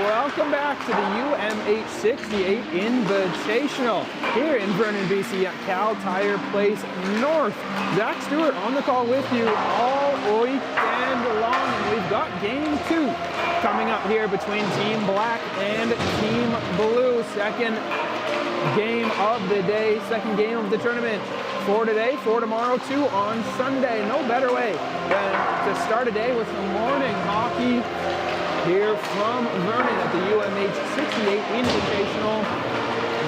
Welcome back to the UMH-68 Invitational here in Vernon, BC at Cal Tire Place North. Zach Stewart on the call with you all weekend long, and we've got game 2 coming up here between Team Black and Team Blue. Second game of the day, second game of the tournament. 4 today, 4 tomorrow, 2 on Sunday. No better way than to start a day with some morning hockey here from Vernon at the UMH-68 Invitational.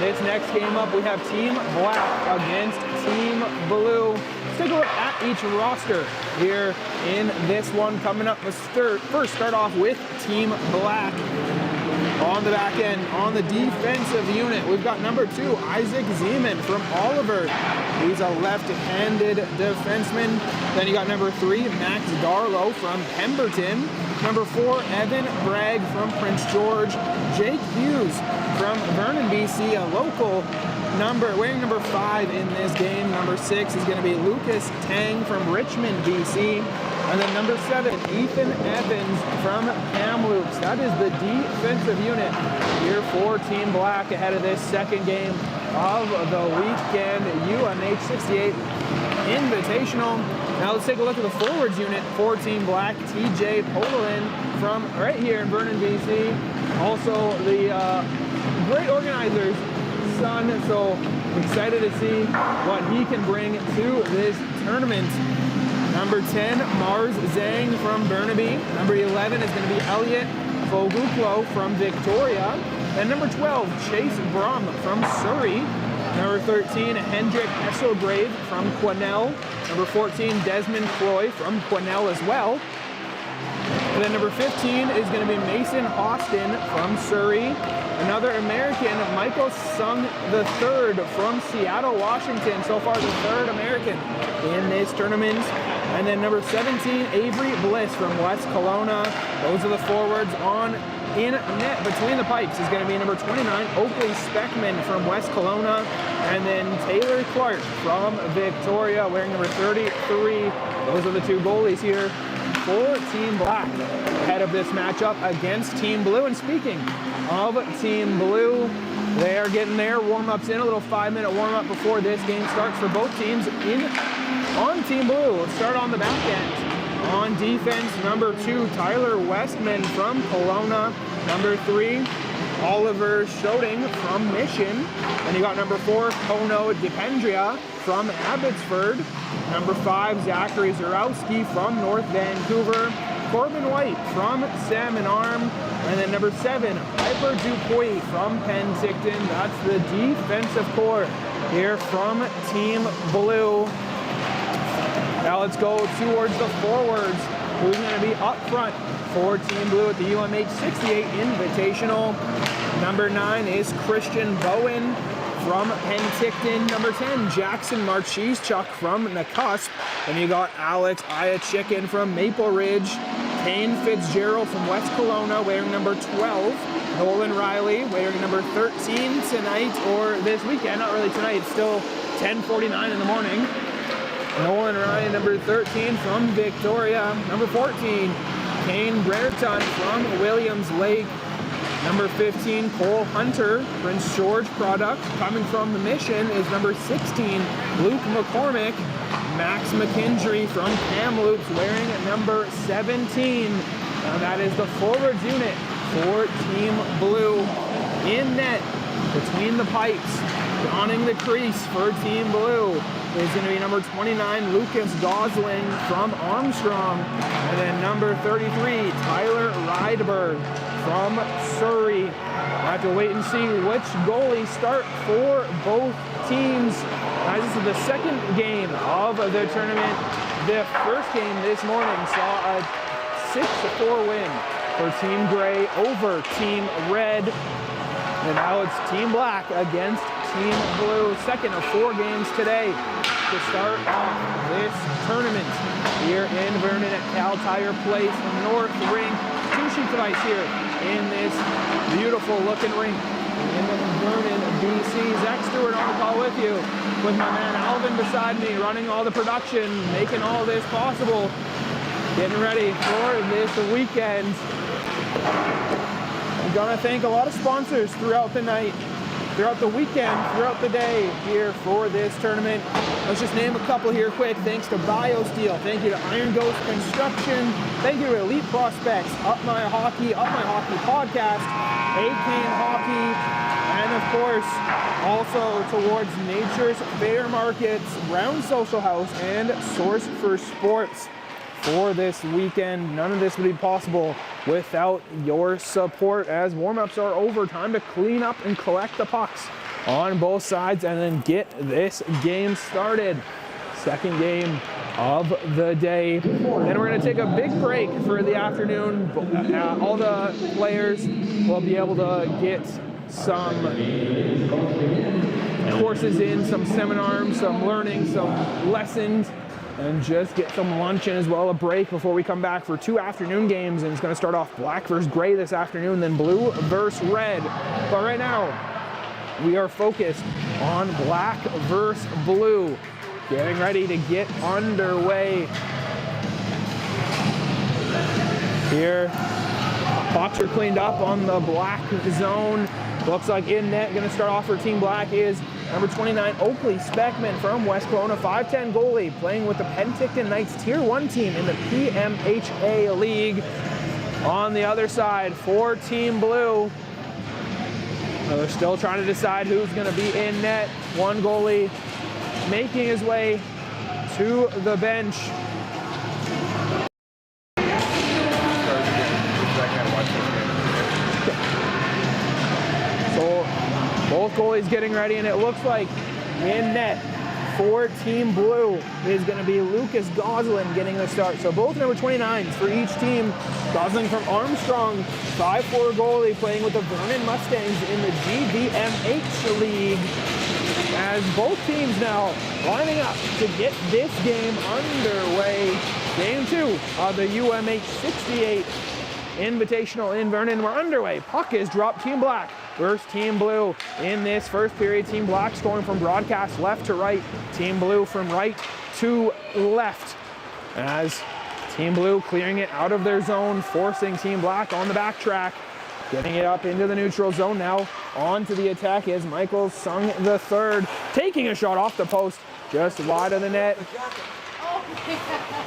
This next game up, we have Team Black against Team Blue. Let's take a look at each roster here in this one coming up. Let's first start off with Team Black. On the back end, on the defensive unit, we've got number 2, Isaac Zeman from Oliver. He's a left-handed defenseman. Then you got number 3, Max Garlow from Pemberton. Number 4, Evan Bragg from Prince George. Jake Hughes from Vernon, BC, a local wearing number 5 in this game. Number 6 is going to be Lucas Tang from Richmond, BC. And then number 7, Ethan Evans from Kamloops. That is the defensive unit here for Team Black ahead of this second game of the weekend UMH-68 Invitational. Now let's take a look at the forwards unit for Team Black. TJ Polin from right here in Vernon, BC. Also the great organizer's son, so excited to see what he can bring to this tournament. Number 10, Mars Zhang from Burnaby. Number 11 is going to be Elliot Foguklo from Victoria. And number 12, Chase Brum from Surrey. Number 13, Hendrik Esselgrave from Quesnel. Number 14, Desmond Croy from Quesnel as well. And then number 15 is going to be Mason Austin from Surrey. Another American, Michael Sung III from Seattle, Washington. So far, the third American in this tournament. And then number 17, Avery Bliss from West Kelowna. Those are the forwards in net between the pipes is going to be number 29, Oakley Speckman from West Kelowna. And then Taylor Clark from Victoria wearing number 33. Those are the 2 goalies here for Team Black ahead of this matchup against Team Blue. And speaking of Team Blue, they are getting their warm-ups in, a little 5-minute warm-up before this game starts for both teams on Team Blue. Let's start on the back end. On defense, number 2, Tyler Westman from Kelowna. Number 3, Oliver Schoding from Mission. And you got number 4, Kono Dipendria from Abbotsford. Number 5, Zachary Zarowski from North Vancouver. Corbin White from Salmon Arm. And then number 7, Piper Dupuy from Penticton. That's the defensive core here from Team Blue. Now let's go towards the forwards. Who's going to be up front for Team Blue at the UMH-68 Invitational? Number 9 is Christian Bowen from Penticton. Number 10, Jackson Marcheschuk from Nakusp. And you got Alex Iachikin from Maple Ridge. Kane Fitzgerald from West Kelowna wearing number 12. Nolan Riley wearing number 13 tonight, or this weekend. Not really tonight, it's still 10:49 in the morning. Nolan Ryan, number 13 from Victoria. Number 14, Kane Brereton from Williams Lake. Number 15, Cole Hunter, Prince George product. Coming from the Mission is number 16, Luke McCormick. Max McKendry from Kamloops wearing number 17. Now that is the forwards unit for Team Blue. In net, between the pipes, donning the crease for Team Blue is going to be number 29, Lucas Gosling from Armstrong. And then number 33, Tyler Rydberg from Surrey. We'll have to wait and see which goalies start for both teams. As this is the second game of the tournament. The first game this morning saw a 6-4 win for Team Gray over Team Red. And now it's Team Black against Team Blue. Second of 4 games today to start off this tournament here in Vernon at Cal Tire Place North Rink. 2 sheets of ice here in this beautiful looking rink in Vernon, BC. Zach Stewart on the call with you, with my man Alvin beside me, running all the production, making all this possible. getting ready for this weekend. I'm gonna thank a lot of sponsors throughout the night, throughout the weekend, throughout the day here for this tournament. Let's just name a couple here quick. Thanks to BioSteel. Thank you to Iron Ghost Construction. Thank you to Elite Prospects, Up My Hockey Podcast, A-Cane Hockey, and of course, also towards Nature's Fair Markets, Brown Social House, and Source for Sports for this weekend. None of this would be possible without your support, as warm-ups are over. Time to clean up and collect the pucks on both sides and then get this game started. Second game of the day. Then we're going to take a big break for the afternoon. All the players will be able to get some courses in, some seminars, some learning, some lessons, and just get some lunch in as well, a break before we come back for 2 afternoon games. And it's going to start off black versus gray this afternoon, then blue versus red. But right now, we are focused on black versus blue. Getting ready to get underway here. Pucks are cleaned up on the black zone. Looks like in net, going to start off for Team Black is number 29, Oakley Speckman from West Kelowna, 5'10" goalie, playing with the Penticton Knights Tier 1 team in the PMHA League. On the other side, for Team Blue, they're still trying to decide who's going to be in net. One goalie making his way to the bench. So both goalies getting ready, and it looks like in net for Team Blue is going to be Lucas Goslin getting the start. So both number 29s for each team. Goslin from Armstrong, 5'4" goalie, playing with the Vernon Mustangs in the GVMH League. As both teams now lining up to get this game underway. Game 2 of the UMH-68 Invitational in Vernon. We're underway. Puck is dropped. Team Black versus Team Blue in this first period. Team Black scoring from broadcast left to right. Team Blue from right to left. As Team Blue clearing it out of their zone, forcing Team Black on the backtrack. Getting it up into the neutral zone now. On to the attack is Michael Sung the third. Taking a shot off the post, just wide of the net.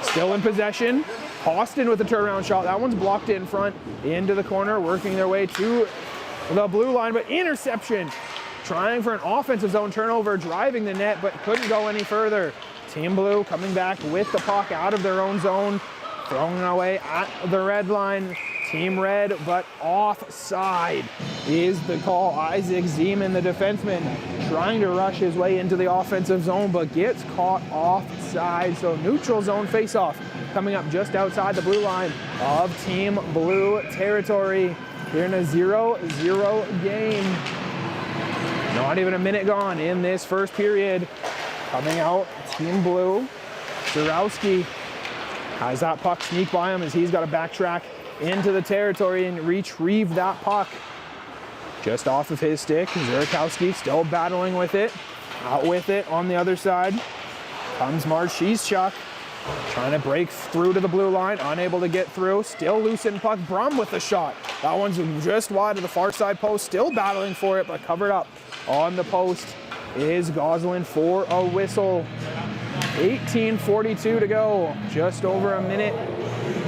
Still in possession. Austin with the turnaround shot. That one's blocked in front, into the corner, working their way to the blue line, but interception. Trying for an offensive zone turnover, driving the net, but couldn't go any further. Team Blue coming back with the puck out of their own zone, throwing it away at the red line. Team Red, but offside is the call. Isaac Zeman, the defenseman, trying to rush his way into the offensive zone, but gets caught offside. So neutral zone face-off coming up just outside the blue line of Team Blue territory here in a 0-0 game. Not even a minute gone in this first period. Coming out, Team Blue. Zarowski has that puck sneak by him as he's got to backtrack into the territory and retrieve that puck. Just off of his stick, Zurikowski still battling with it. Out with it on the other side comes Marshishchuk, trying to break through to the blue line, unable to get through. Still loose in puck, Brum with the shot. That one's just wide of the far side post, still battling for it, but covered up on the post is Goslin for a whistle. 18:42 to go, just over a minute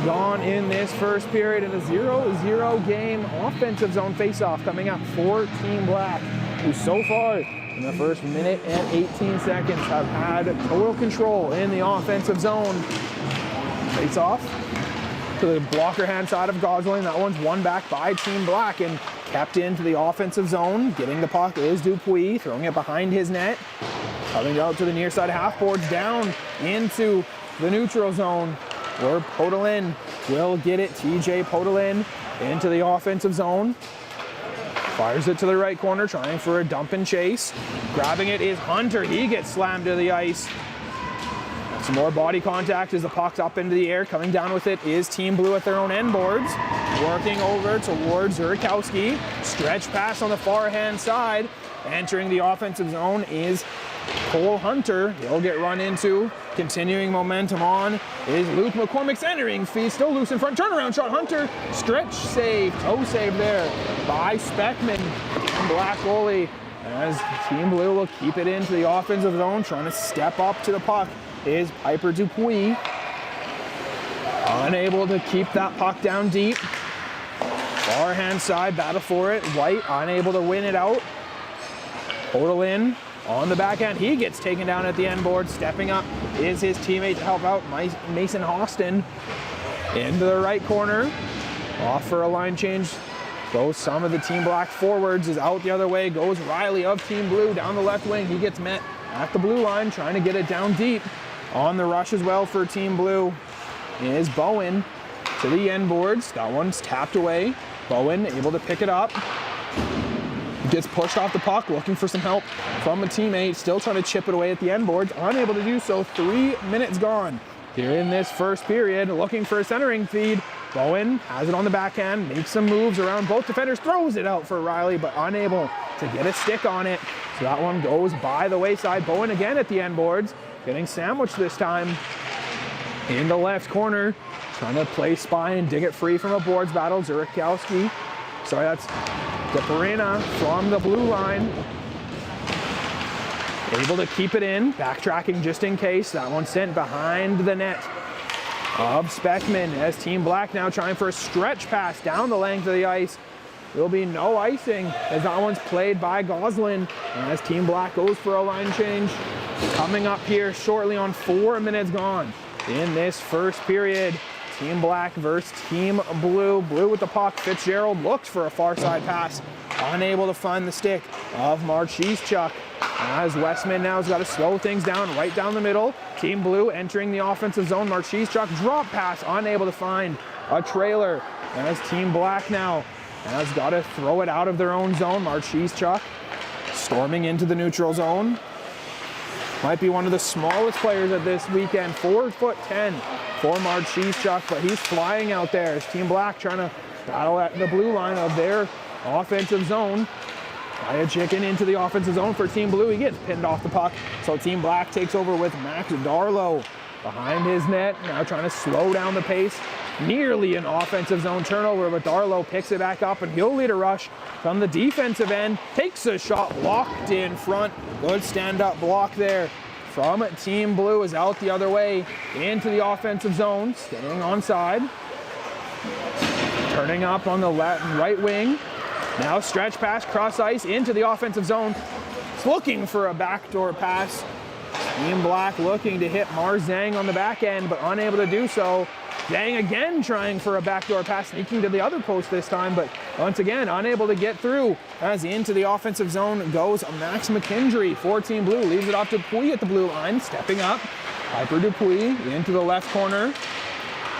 gone in this first period in a 0-0 game. Offensive zone faceoff coming up for Team Black, who so far in the first minute and 18 seconds have had total control in the offensive zone. Faceoff to the blocker hand side of Goslin. That one's won back by Team Black and kept into the offensive zone. Getting the puck is Dupuis, throwing it behind his net. Coming out to the near side half boards, down into the neutral zone, where Podolin will get it. TJ Podolin into the offensive zone. Fires it to the right corner, trying for a dump and chase. Grabbing it is Hunter. He gets slammed to the ice. Some more body contact as the puck's up into the air. Coming down with it is Team Blue at their own end boards. Working over towards Zurikowski. Stretch pass on the far hand side. Entering the offensive zone is Cole Hunter. He'll get run into. Continuing momentum on is Luke McCormick centering feed. Still loose in front. Turnaround shot. Hunter. Stretch save. Toe save there by Speckman. Black goalie. As Team Blue will keep it into the offensive zone. Trying to step up to the puck is Piper Dupuis. Unable to keep that puck down deep. Far hand side. Battle for it. White unable to win it out. Portal in. On the backhand, he gets taken down at the end board. Stepping up is his teammate to help out, Mason Austin. Into the right corner. Off for a line change. Goes some of the Team Black forwards. Is out the other way. Goes Riley of Team Blue down the left wing. He gets met at the blue line, trying to get it down deep. On the rush as well for Team Blue is Bowen to the end boards. That one's tapped away. Bowen able to pick it up. Gets pushed off the puck, looking for some help from a teammate. Still trying to chip it away at the end boards. Unable to do so. 3 minutes gone here in this first period. Looking for a centering feed. Bowen has it on the backhand. Makes some moves around both defenders. Throws it out for Riley, but unable to get a stick on it. So that one goes by the wayside. Bowen again at the end boards. Getting sandwiched this time in the left corner. Trying to play spy and dig it free from a boards battle. Zurikowski. Sorry, that's DeParina from the blue line. Able to keep it in. Backtracking just in case. That one sent behind the net of Speckman as Team Black now trying for a stretch pass down the length of the ice. There'll be no icing as that one's played by Goslin. And as Team Black goes for a line change. Coming up here shortly on 4 minutes gone in this first period. Team Black versus Team Blue. Blue with the puck. Fitzgerald looks for a far side pass. Unable to find the stick of Marchesechuk. As Westman now has got to slow things down right down the middle. Team Blue entering the offensive zone. Marchesechuk drop pass. Unable to find a trailer. As Team Black now has got to throw it out of their own zone. Marchesechuk storming into the neutral zone. Might be one of the smallest players at this weekend. 4'10" for Marchesechuk, but he's flying out there. As Team Black trying to battle at the blue line of their offensive zone. Fire chicken into the offensive zone for Team Blue. He gets pinned off the puck. So Team Black takes over with Max Darlow behind his net. Now trying to slow down the pace. Nearly an offensive zone turnover, but Darlow picks it back up and he'll lead a rush from the defensive end. Takes a shot, blocked in front. Good stand-up block there from Team Blue. Is out the other way into the offensive zone. Staying onside. Turning up on the right wing. Now stretch pass, cross ice into the offensive zone. It's looking for a backdoor pass. Team Black looking to hit Marzang on the back end, but unable to do so. Zhang again trying for a backdoor pass, sneaking to the other post this time, but once again unable to get through. As into the offensive zone goes Max McKendry for Team Blue. Leaves it off to Dupuis at the blue line, stepping up. Piper Dupuis into the left corner.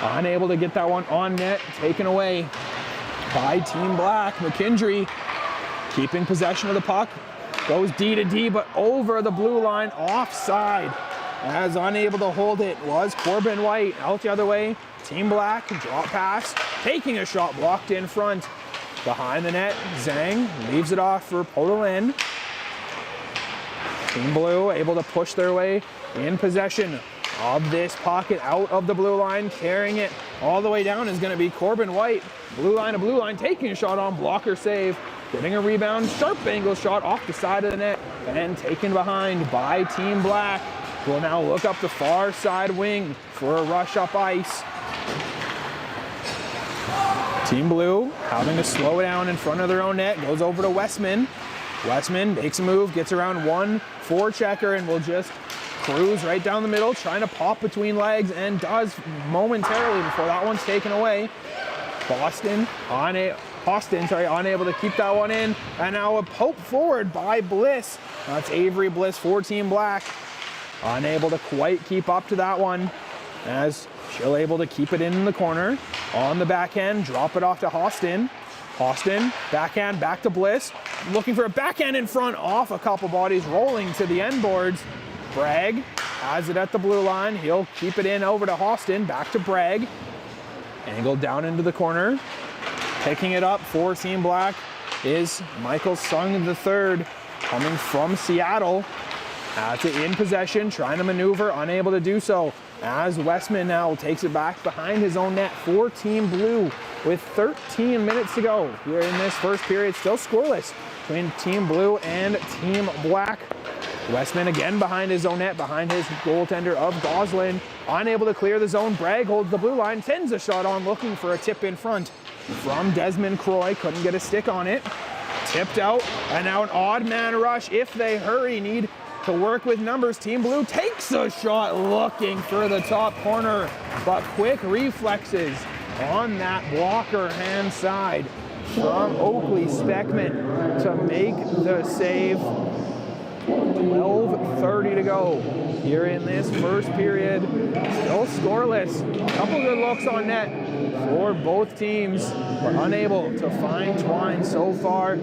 Unable to get that one on net, taken away by Team Black. McKendry keeping possession of the puck. Goes D to D, but over the blue line, offside. As unable to hold it was Corbin White. Out the other way, Team Black, drop pass, taking a shot, blocked in front. Behind the net, Zhang leaves it off for Podolin. Team Blue able to push their way in possession of this pocket out of the blue line. Carrying it all the way down is going to be Corbin White. Blue line to blue line, taking a shot on, blocker save. Getting a rebound, sharp angle shot off the side of the net and taken behind by Team Black. Will now look up the far side wing for a rush up ice. Team Blue having to slow down in front of their own net, goes over to Westman. Westman makes a move, gets around one forechecker and will just cruise right down the middle, trying to pop between legs and does momentarily before that one's taken away. Austin, unable to keep that one in. And now a poke forward by Bliss. That's Avery Bliss for Team Black. Unable to quite keep up to that one as she'll able to keep it in the corner. On the backhand, drop it off to Austin. Austin, backhand, back to Bliss. Looking for a backhand in front, off a couple bodies, rolling to the end boards. Bragg has it at the blue line. He'll keep it in over to Austin, back to Bragg. Angled down into the corner. Picking it up for Team Black is Michael Sung III. coming from Seattle. Has it in possession, trying to maneuver, unable to do so. As Westman now takes it back behind his own net for Team Blue with 13 minutes to go here in this first period. Still scoreless between Team Blue and Team Black. Westman again behind his own net, behind his goaltender of Goslin. Unable to clear the zone. Bragg holds the blue line, sends a shot on, looking for a tip in front from Desmond Croy. Couldn't get a stick on it. Tipped out, and now an odd man rush. If they hurry, need to work with numbers. Team Blue takes a shot, looking for the top corner, but quick reflexes on that blocker hand side from Oakley Speckman to make the save. 12:30 to go here in this first period. Still scoreless. A couple good looks on net for both teams, but unable to find Twine so far.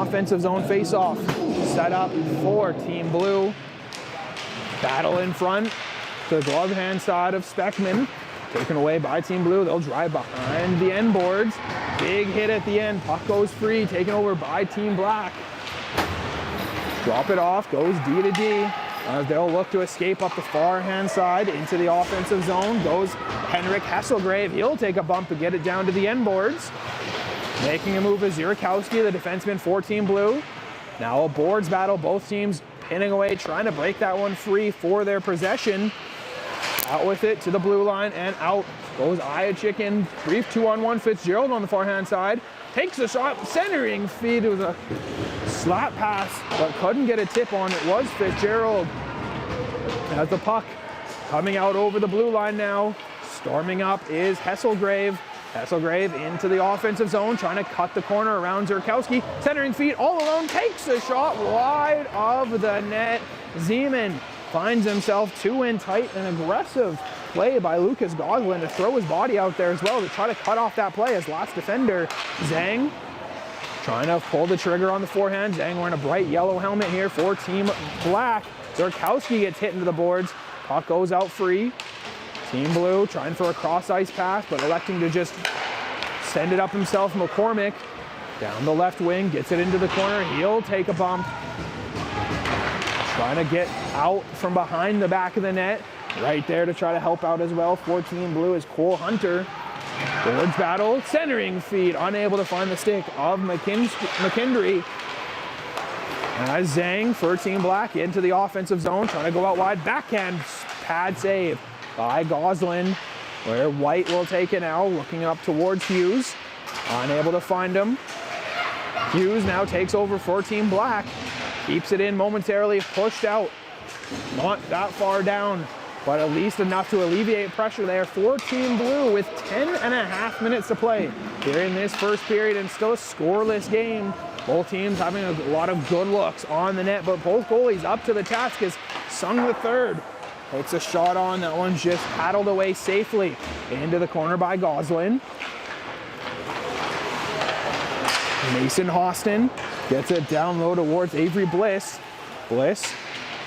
Offensive zone face-off set up for Team Blue. Battle in front to the glove hand side of Speckman. Taken away by Team Blue. They'll drive behind the end boards. Big hit at the end. Puck goes free. Taken over by Team Black. Drop it off. Goes D to D. They'll look to escape up the far hand side into the offensive zone. Goes Henrik Hesselgrave. He'll take a bump to get it down to the end boards. Making a move is Zierakowski, the defenseman for Team Blue. Now a boards battle. Both teams pinning away, trying to break that one free for their possession. Out with it to the blue line and out goes Iachik in. Brief 2-on-1. Fitzgerald on the far hand side. Takes a shot, centering feed. It was a slap pass, but couldn't get a tip on. It was Fitzgerald. As the puck coming out over the blue line now. Storming up is Hesselgrave. Hesselgrave into the offensive zone, trying to cut the corner around Zierkowski. Centering feed all alone, takes a shot wide of the net. Zeman finds himself two in tight. An aggressive play by Lucas Goslin to throw his body out there as well to try to cut off that play as last defender. Zhang trying to pull the trigger on the forehand. Zhang wearing a bright yellow helmet here for Team Black. Zierkowski gets hit into the boards. Puck goes out free. Team Blue trying for a cross-ice pass, but electing to just send it up himself. McCormick down the left wing, gets it into the corner. He'll take a bump. Trying to get out from behind the back of the net. Right there to try to help out as well for Team Blue is Cole Hunter. Boards battle, centering feed, unable to find the stick of McKendry. As Zhang for Team Black into the offensive zone, trying to go out wide. Backhand pad save by Goslin, where White will take it now, looking up towards Hughes. Unable to find him. Hughes now takes over for Team Black. Keeps it in momentarily, pushed out. Not that far down, but at least enough to alleviate pressure there for Team Blue with 10.5 minutes to play here in this first period, and still a scoreless game. Both teams having a lot of good looks on the net, but both goalies up to the task as Sung the third takes a shot on. That one's just paddled away safely into the corner by Goslin. Mason Hostin gets it down low towards Avery Bliss. Bliss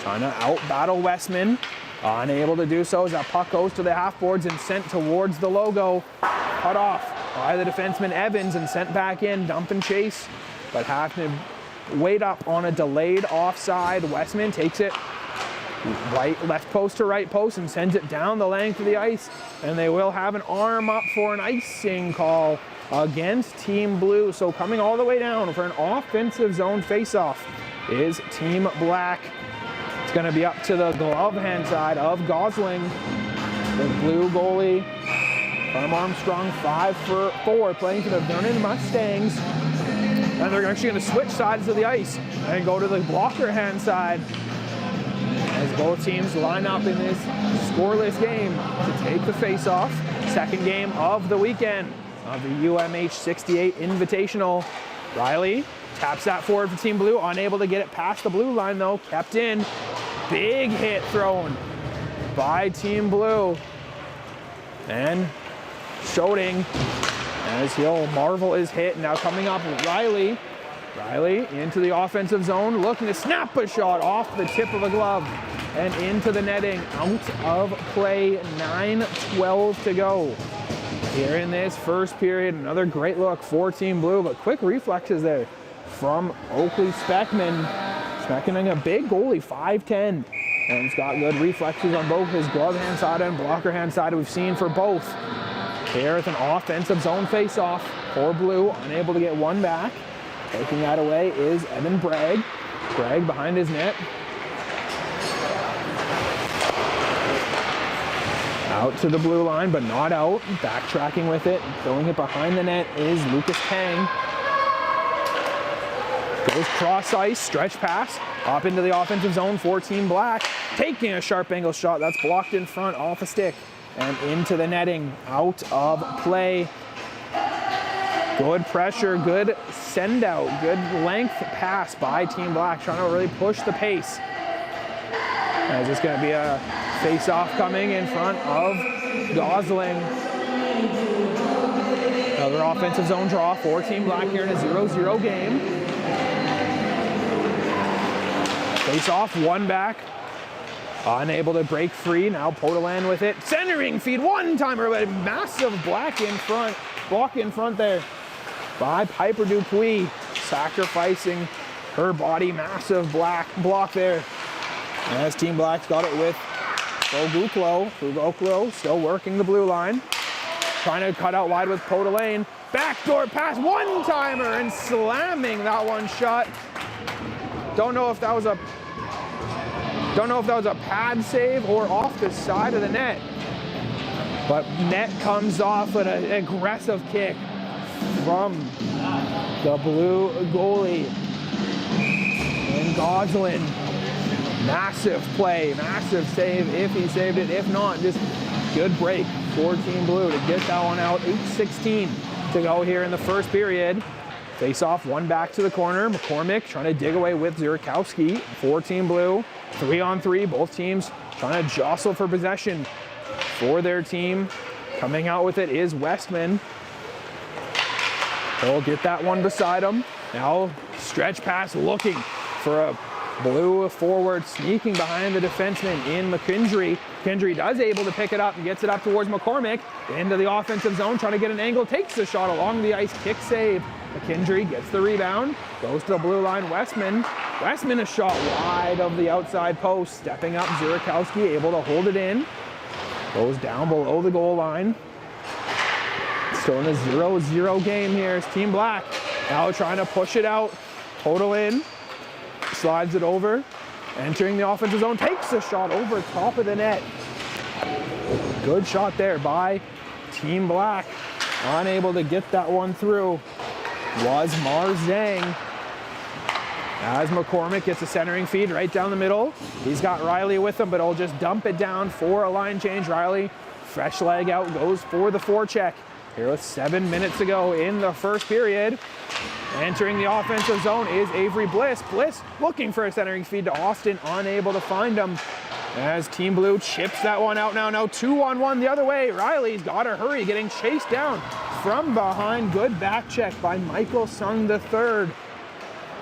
trying to out-battle Westman. Unable to do so as that puck goes to the half boards and sent towards the logo. Cut off by the defenseman Evans and sent back in. Dump and chase, but have to wait up on a delayed offside. Westman takes it left post to right post and sends it down the length of the ice. And they will have an arm up for an icing call against Team Blue. So coming all the way down for an offensive zone face-off is Team Black. It's going to be up to the glove hand side of Gosling. The Blue goalie from Armstrong, 5-4, playing for the Vernon Mustangs. And they're actually going to switch sides of the ice and go to the blocker hand side as both teams line up in this scoreless game to take the face-off. Second game of the weekend of the UMH-68 Invitational. Riley taps that forward for Team Blue, unable to get it past the blue line though, kept in. Big hit thrown by Team Blue. And Schoting, as he'll marvel his hit. Now coming up, Riley. Riley into the offensive zone, looking to snap a shot off the tip of a glove and into the netting. Out of play, 9:12 to go here in this first period. Another great look for Team Blue, but quick reflexes there from Oakley Speckman. Speckman, a big goalie, 5'10", and he's got good reflexes on both his glove hand side and blocker hand side we've seen for both. Here with an offensive zone face-off for Blue, unable to get one back. Taking that away is Evan Bragg. Bragg behind his net. Out to the blue line, but not out. Backtracking with it, throwing it behind the net is Lucas Tang. Goes cross ice, stretch pass, up into the offensive zone for Team Black. Taking a sharp angle shot, that's blocked in front off a stick and into the netting, out of play. Good pressure, good send out, good length pass by Team Black, trying to really push the pace. As it's going to be a face-off coming in front of Gosling. Another offensive zone draw for Team Black here in a 0-0 game. Face-off, one back. Unable to break free, now Potolan with it. Centering feed, one-timer, but massive block in front there by Piper Dupuis. Sacrificing her body, massive block there. As Team Black's got it with Fugoklo still working the blue line. Trying to cut out wide with Potolan. Backdoor pass, one-timer, and slamming that one shut. Don't know if that was a pad save or off the side of the net. But net comes off with an aggressive kick from the blue goalie. And Gosling. Massive play, massive save if he saved it. If not, just good break for Team Blue to get that one out. 8:16 to go here in the first period. Face off, one back to the corner. McCormick trying to dig away with Zurikowski for Team Blue. 3-on-3, both teams trying to jostle for possession for their team. Coming out with it is Westman. He'll get that one beside him. Now stretch pass looking for a Blue forward, sneaking behind the defenseman in McKendry. McKendry does able to pick it up and gets it up towards McCormick. Into the offensive zone, trying to get an angle, takes the shot along the ice, kick save. McKendry gets the rebound, goes to the blue line, Westman. Westman a shot wide of the outside post, stepping up, Zurikowski able to hold it in. Goes down below the goal line. Still in a 0-0 game here is Team Black. Now trying to push it out, total in. Slides it over, entering the offensive zone, takes a shot over top of the net. Good shot there by Team Black. Unable to get that one through was Mars Zhang. As McCormick gets a centering feed right down the middle. He's got Riley with him, but he'll just dump it down for a line change. Riley, fresh leg out, goes for the forecheck. Here with 7 minutes to go in the first period. Entering the offensive zone is Avery Bliss. Bliss looking for a centering feed to Austin, unable to find him. As Team Blue chips that one out now 2-on-1 the other way. Riley's got to hurry, getting chased down from behind. Good back check by Michael Sung III.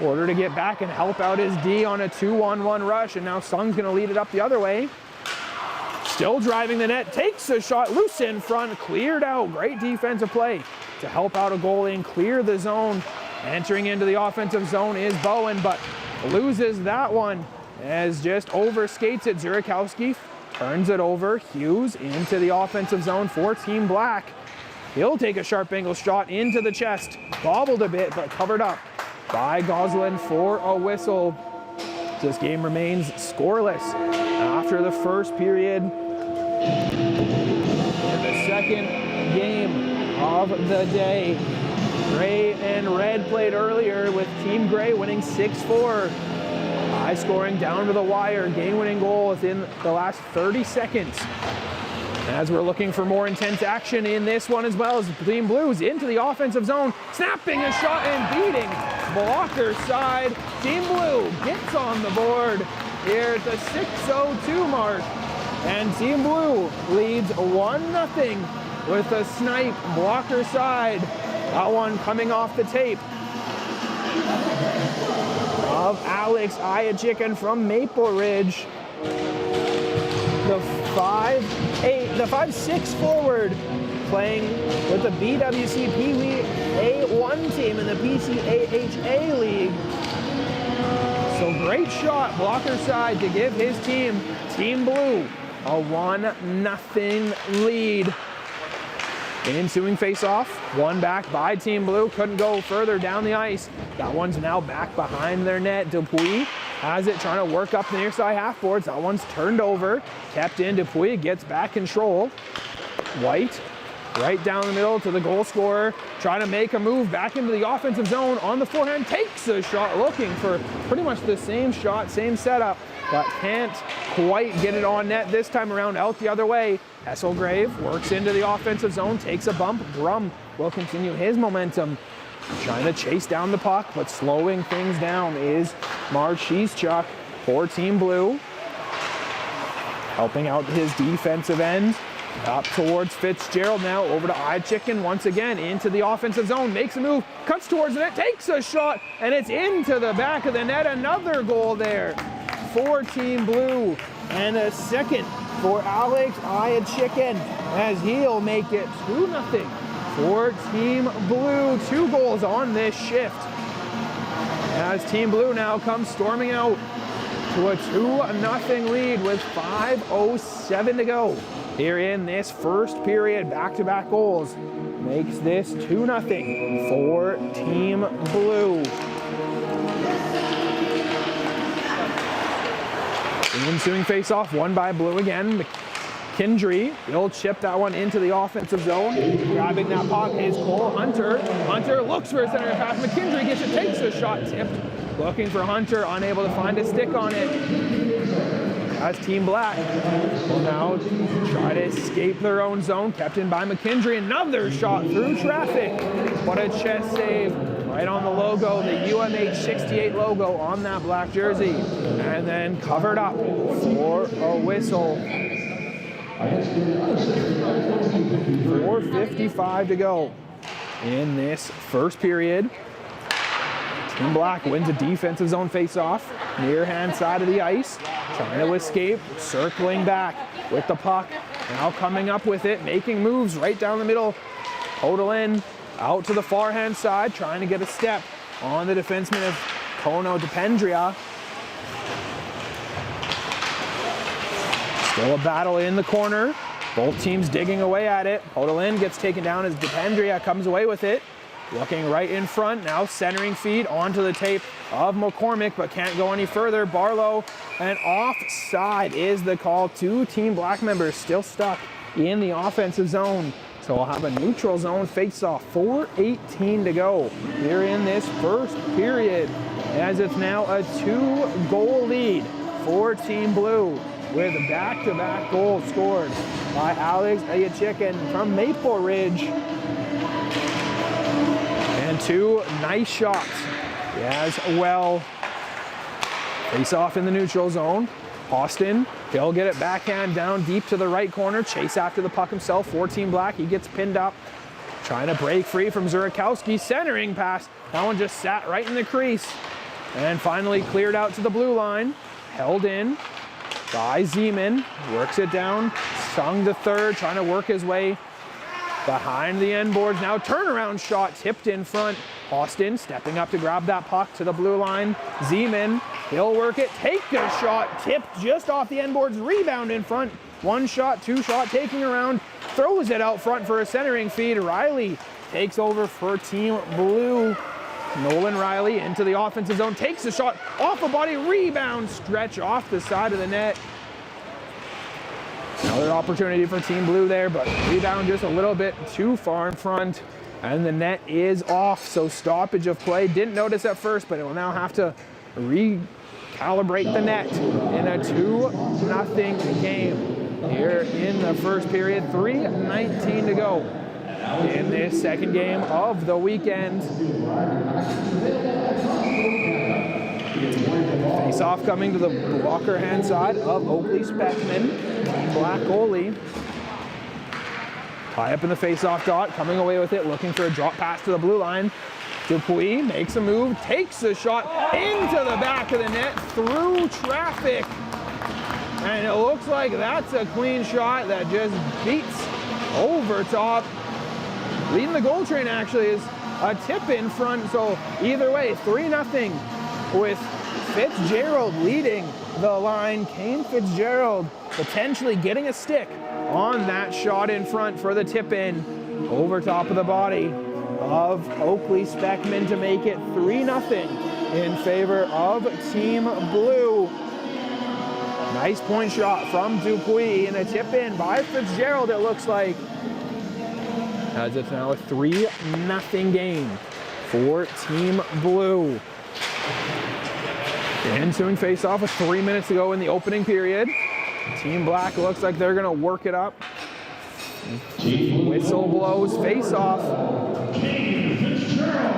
Order to get back and help out his D on a 2-on-1 rush, and now Sung's gonna lead it up the other way. Still driving the net, takes a shot, loose in front, cleared out. Great defensive play to help out a goalie and clear the zone. Entering into the offensive zone is Bowen, but loses that one as just overskates it. Zurikowski turns it over. Hughes into the offensive zone for Team Black. He'll take a sharp angle shot into the chest. Bobbled a bit, but covered up by Gosling for a whistle. This game remains scoreless after the first period. In the second game of the day, Gray and Red played earlier with Team Gray winning 6-4. High scoring down to the wire. Game-winning goal within the last 30 seconds. As we're looking for more intense action in this one as well as Team Blues into the offensive zone. Snapping a shot and beating blocker side. Team Blue gets on the board here at the 6:02 mark. And Team Blue leads 1-0 with a snipe blocker side. That one coming off the tape of Alex Iachicken from Maple Ridge. The 5'6" forward playing with the BWC Pee Wee A1 team in the PCAHA League. So great shot, blocker side, to give his team, Team Blue, a 1-0 lead. The ensuing face-off, one back by Team Blue, couldn't go further down the ice. That one's now back behind their net. Dupuis has it, trying to work up the near side half boards. That one's turned over, kept in. Dupuis gets back control. White right down the middle to the goal scorer, trying to make a move back into the offensive zone on the forehand, takes a shot, looking for pretty much the same shot, same setup, but can't quite get it on net this time around, out the other way. Hesselgrave works into the offensive zone, takes a bump. Brum will continue his momentum, trying to chase down the puck, but slowing things down is Marcheschuk for Team Blue. Helping out his defensive end. Up towards Fitzgerald now, over to iChicken once again, into the offensive zone, makes a move, cuts towards the net, takes a shot, and it's into the back of the net. Another goal there for Team Blue, and a second for Alex iChicken, as he'll make it 2-0 for Team Blue. 2 goals on this shift, as Team Blue now comes storming out to a 2-0 lead with 5:07 to go. Here in this first period, back-to-back goals makes this 2-0 for Team Blue. The ensuing face-off, won by Blue again. McKendry, he'll chip that one into the offensive zone. Grabbing that puck is Cole Hunter. Hunter looks for a center pass. McKendry gets it, takes a shot, tipped. Looking for Hunter, unable to find a stick on it. As Team Black will now try to escape their own zone, kept in by McKendry. Another shot through traffic. What a chest save right on the logo, the UMH-68 logo on that black jersey. And then covered up for a whistle. 4:55 to go in this first period. Team Black wins a defensive zone face-off, near hand side of the ice. Trying to escape, circling back with the puck. Now coming up with it, making moves right down the middle. Total in, out to the far hand side, trying to get a step on the defenseman of Kono Dependria. Still a battle in the corner. Both teams digging away at it. Podolin gets taken down as Dependria comes away with it. Looking right in front, now centering feed onto the tape of McCormick, but can't go any further. Barlow, and offside is the call. 2 Team Black members still stuck in the offensive zone. So we'll have a neutral zone face-off. 4:18 to go here in this first period, as it's now a 2-goal lead for Team Blue, with back-to-back goals scored by Alex iChicken from Maple Ridge. And 2 nice shots as well. Face off in the neutral zone. Austin, he'll get it backhand down deep to the right corner. Chase after the puck himself for Team Black. He gets pinned up. Trying to break free from Zurakowski. Centering pass. That one just sat right in the crease. And finally cleared out to the blue line. Held in by Zeman. Works it down. Sung to third. Trying to work his way behind the end boards. Now turnaround shot tipped in front. Austin stepping up to grab that puck to the blue line. Zeman, he'll work it, take a shot, tipped just off the end boards, rebound in front. 1 shot, 2 shot, taking around, throws it out front for a centering feed. Riley takes over for Team Blue. Nolan Riley into the offensive zone, takes a shot, off a body, rebound, stretch off the side of the net. Another opportunity for Team Blue there, but rebound just a little bit too far in front, and the net is off, so stoppage of play. Didn't notice at first, but it will now have to recalibrate the net in a 2-0 game here in the first period. 3:19 to go in this second game of the weekend. Face-off coming to the blocker hand side of Oakley Speckman. Black goalie. Tie up in the face-off dot, coming away with it, looking for a drop pass to the blue line. Dupuis makes a move, takes a shot into the back of the net through traffic. And it looks like that's a clean shot that just beats over top Leading the goal train actually is a tip in front, so either way, 3-0 with Fitzgerald leading the line. Kane Fitzgerald potentially getting a stick on that shot in front for the tip in over top of the body of Oakley Speckman to make it 3-0 in favor of Team Blue. Nice point shot from Dupuis and a tip in by Fitzgerald, it looks like. As it's now a 3-0 game for Team Blue. The ensuing face-off with 3 minutes to go in the opening period. Team Black looks like they're gonna work it up. Whistle blows, face-off.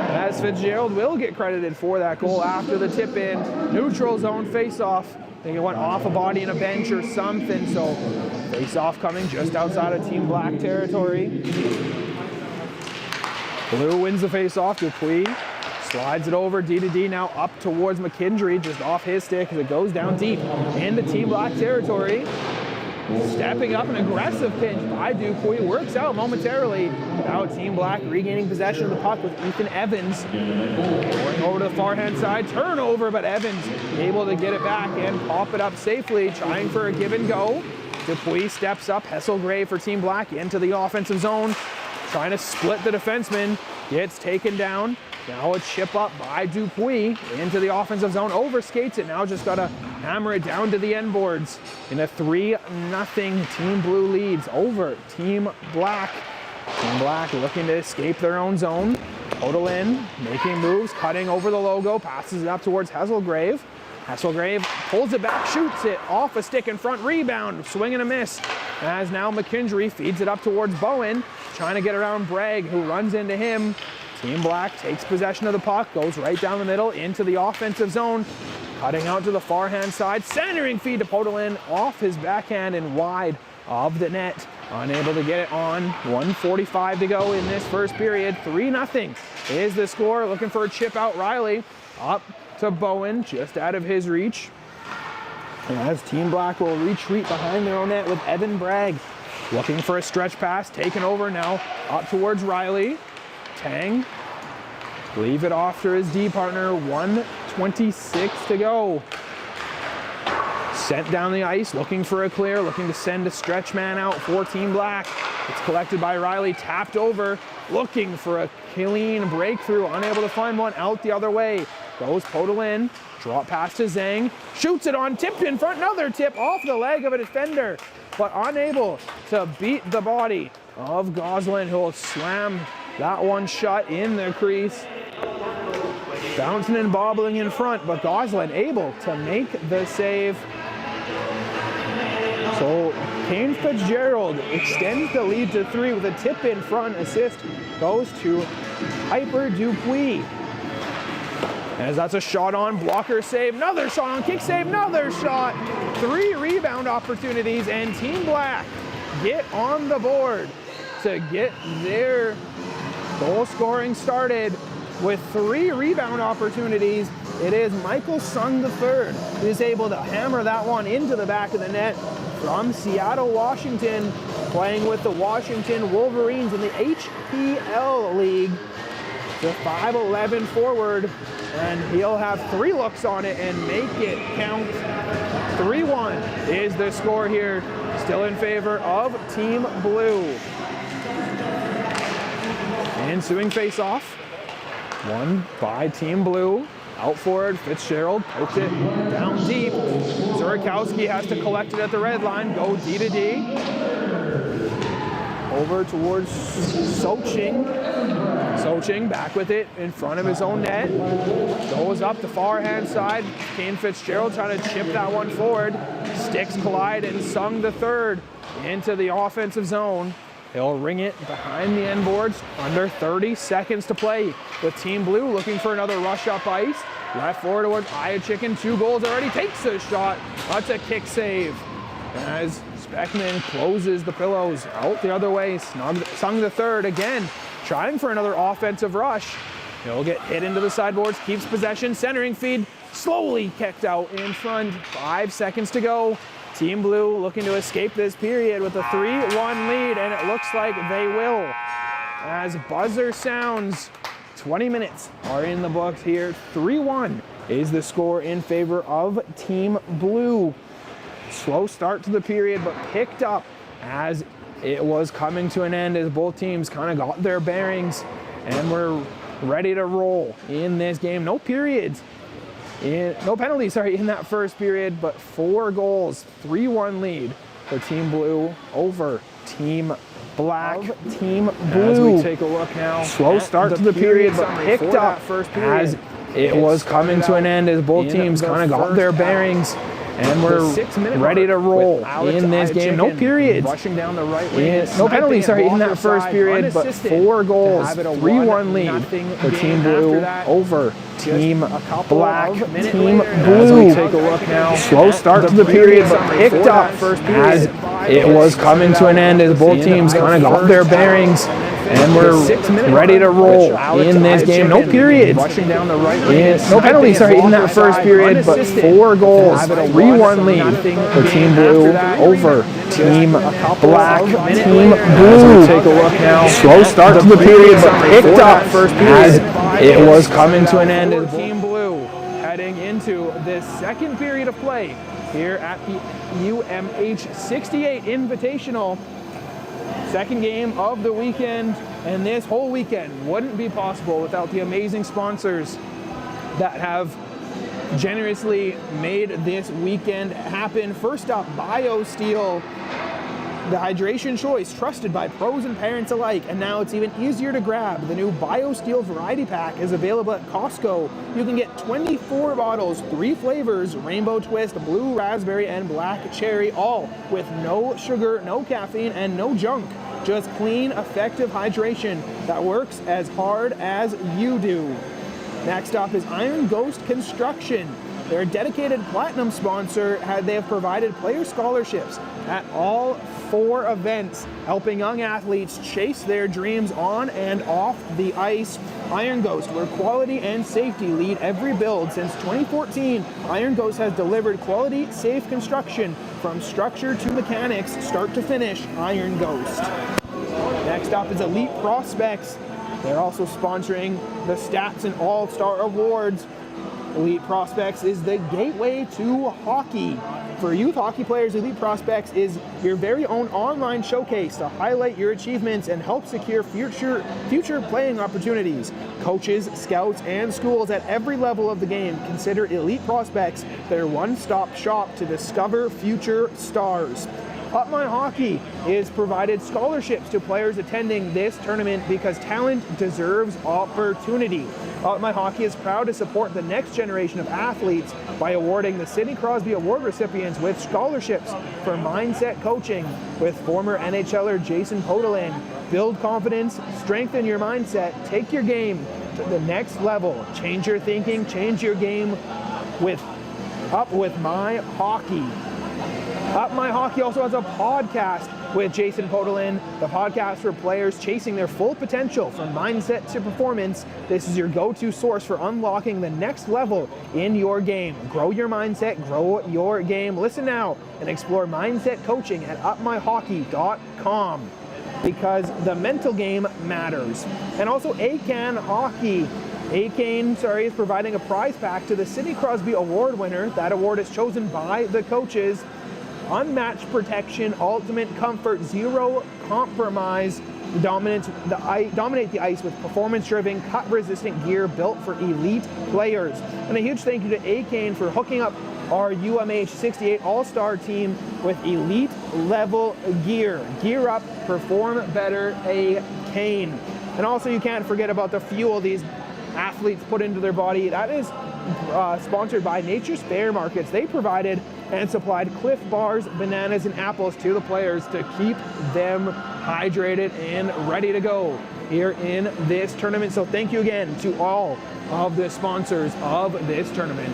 As Fitzgerald will get credited for that goal after the tip-in. Neutral zone face-off. I think it went off a body in a bench or something, so face-off coming just outside of Team Black territory. Blue wins the face-off. Dupuis slides it over, D2D now up towards McKendry, just off his stick as it goes down deep into Team Black territory. Stepping up an aggressive pinch by Dupuis, works out momentarily. Now Team Black regaining possession of the puck with Ethan Evans. Going over to the far-hand side, turnover, but Evans able to get it back and pop it up safely, trying for a give and go. Dupuis steps up, Hesselgrave for Team Black into the offensive zone, trying to split the defenseman, gets taken down. Now a chip up by Dupuis into the offensive zone, overskates it, now just gotta hammer it down to the end boards in a 3-0 Team Blue leads over Team Black. Team Black looking to escape their own zone. Total in, making moves, cutting over the logo, passes it up towards Hesselgrave. Hesselgrave pulls it back, shoots it off a stick in front, rebound, swing and a miss. As now McKendry feeds it up towards Bowen, trying to get around Bragg, who runs into him. Team Black takes possession of the puck, goes right down the middle into the offensive zone, cutting out to the far-hand side, centering feed to Podolin off his backhand and wide of the net. Unable to get it on. 1:45 to go in this first period. 3-0 is the score. Looking for a chip out, Riley. Up to Bowen, just out of his reach. As Team Black will retreat behind their own net with Evan Bragg. Looking for a stretch pass, taken over now, up towards Riley. Tang, leave it off to his D partner, 1:26 to go. Sent down the ice, looking for a clear, looking to send a stretch man out for Team Black. It's collected by Riley, tapped over, looking for a clean breakthrough, unable to find one, out the other way. Goes Podolin, drop pass to Zhang, shoots it on, tipped in front, another tip off the leg of a defender, but unable to beat the body of Goslin, who will slam that one shut in the crease. Bouncing and bobbling in front, but Goslin able to make the save. So Kane Fitzgerald extends the lead to 3 with a tip in front. Assist goes to Piper Dupuis. As that's a shot on, blocker save, another shot on, kick save, another shot. 3 rebound opportunities, and Team Black get on the board to get their goal scoring started with 3 rebound opportunities. It is Michael Sung III who is able to hammer that one into the back of the net from Seattle, Washington, playing with the Washington Wolverines in the HPL League. The 5'11" forward, and he'll have 3 looks on it and make it count. 3-1 is the score here, still in favor of Team Blue. Ensuing face-off, won by Team Blue. Out forward, Fitzgerald pokes it down deep. Zurikowski has to collect it at the red line, go D to D. Over towards Soching. Soching back with it in front of his own net. Goes up the far hand side. Kane Fitzgerald trying to chip that one forward. Sticks collide and Sung the third into the offensive zone. He'll ring it behind the end boards. Under 30 seconds to play with Team Blue looking for another rush up ice. Left forward towards Iachicken, 2 goals already, takes a shot. That's a kick save. As Speckman closes the pillows out the other way. Sung the third again, trying for another offensive rush. He'll get hit into the sideboards, keeps possession, centering feed, slowly kicked out in front. 5 seconds to go. Team Blue looking to escape this period with a 3-1 lead, and it looks like they will. as buzzer sounds. 20 minutes are in the books here. 3-1 is the score in favor of Team Blue. Slow start to the period, but picked up as it was coming to an end, as both teams kind of got their bearings and were ready to roll in this game. No periods, no penalties, in that first period, but 4 goals, 3-1 lead for Team Blue over Team Black. Team Blue. As we take a look now, slow start to the period, but picked up as it was coming to an end, as both teams kind of got their bearings and were ready to roll in this game. No periods, rushing down the right wing, no penalties, in that first period, but 4 goals, 3-1 lead for Team Blue over Team Black. Team Blue. Take a look now. Slow start to the period, but picked up as it was coming to an end, as both teams kind of got their bearings and were ready to roll in this game. No periods, no penalties, in that first period, but 4 goals, 3-1 lead for Team Blue over Team Black. Team Blue. Take a look now. Slow start to the period, but picked up as it was coming to an end. Team Blue heading into the second period of play here at the UMH-68 Invitational. Second game of the weekend, and this whole weekend wouldn't be possible without the amazing sponsors that have generously made this weekend happen. First up, BioSteel, the hydration choice trusted by pros and parents alike, and now it's even easier to grab. The new BioSteel Variety Pack is available at Costco. You can get 24 bottles, 3 flavors, Rainbow Twist, Blue Raspberry, and Black Cherry, all with no sugar, no caffeine, and no junk. Just clean, effective hydration that works as hard as you do. Next up is Iron Ghost Construction. They're a dedicated platinum sponsor. They have provided player scholarships at all 4 events, helping young athletes chase their dreams on and off the ice. Iron Ghost, where quality and safety lead every build. Since 2014, Iron Ghost has delivered quality, safe construction from structure to mechanics, start to finish. Iron Ghost. Next up is Elite Prospects. They're also sponsoring the Stats and All-Star Awards. Elite Prospects is the gateway to hockey. For youth hockey players, Elite Prospects is your very own online showcase to highlight your achievements and help secure future playing opportunities. Coaches, scouts, and schools at every level of the game consider Elite Prospects their one-stop shop to discover future stars. Up My Hockey is provided scholarships to players attending this tournament because talent deserves opportunity. Up My Hockey is proud to support the next generation of athletes by awarding the Sidney Crosby Award recipients with scholarships for mindset coaching with former NHLer Jason Podolin. Build confidence, strengthen your mindset, take your game to the next level. Change your thinking, change your game with Up With My Hockey. Up My Hockey also has a podcast with Jason Podolin, the podcast for players chasing their full potential from mindset to performance. This is your go-to source for unlocking the next level in your game. Grow your mindset, grow your game. Listen now and explore mindset coaching at upmyhockey.com because the mental game matters. And also ACAN Hockey. ACAN, is providing a prize pack to the Sidney Crosby Award winner. That award is chosen by the coaches. Unmatched protection, ultimate comfort, zero compromise, dominate the ice with performance-driven, cut-resistant gear built for elite players. And a huge thank you to ACAN for hooking up our UMH-68 All-Star team with elite-level gear. Gear up, perform better, ACAN. And also you can't forget about the fuel these athletes put into their body. That is sponsored by Nature's Fair Markets. They provided and supplied Cliff Bars, bananas, and apples to the players to keep them hydrated and ready to go here in this tournament. So thank you again to all of the sponsors of this tournament.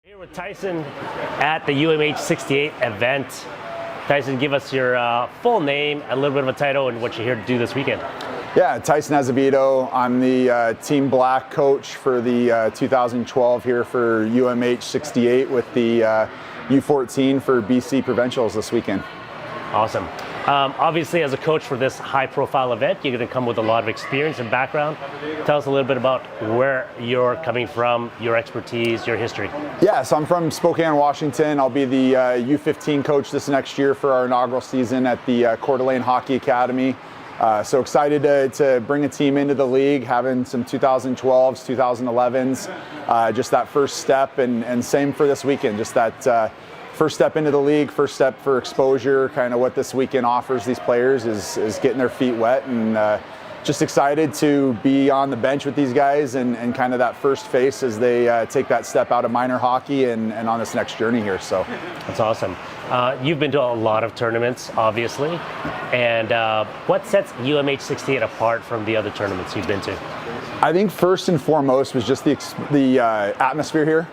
Here with Tyson at the UMH-68 event. Tyson, give us your full name, a little bit of a title, and what you're here to do this weekend. Yeah, Tyson Azevedo. I'm the Team Black coach for the 2012 here for UMH-68 with the U14 for BC Provincials this weekend. Awesome. Obviously, as a coach for this high-profile event, you're going to come with a lot of experience and background. Tell us a little bit about where you're coming from, your expertise, your history. Yeah, so I'm from Spokane, Washington. I'll be the U15 coach this next year for our inaugural season at the Coeur d'Alene Hockey Academy. So excited to bring a team into the league, having some 2012s, 2011s, just that first step, and same for this weekend, just that first step into the league, first step for exposure. Kind of what this weekend offers these players is getting their feet wet, and just excited to be on the bench with these guys and kind of that first face as they take that step out of minor hockey and on this next journey here. So that's awesome. You've been to a lot of tournaments, obviously, and what sets UMH-68 apart from the other tournaments you've been to? I think first and foremost was just the atmosphere here.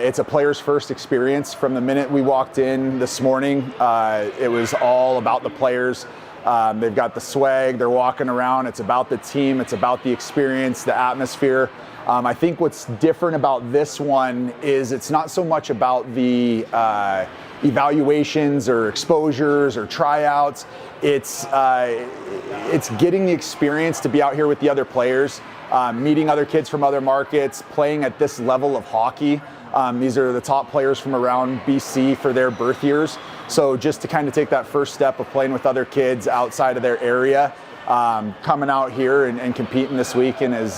It's a player's first experience. From the minute we walked in this morning, it was all about the players. They've got the swag, they're walking around, it's about the team, it's about the experience, the atmosphere. I think what's different about this one is it's not so much about the evaluations or exposures or tryouts. It's getting the experience to be out here with the other players, meeting other kids from other markets, playing at this level of hockey. These are the top players from around BC for their birth years. So just to kind of take that first step of playing with other kids outside of their area, coming out here and competing this weekend is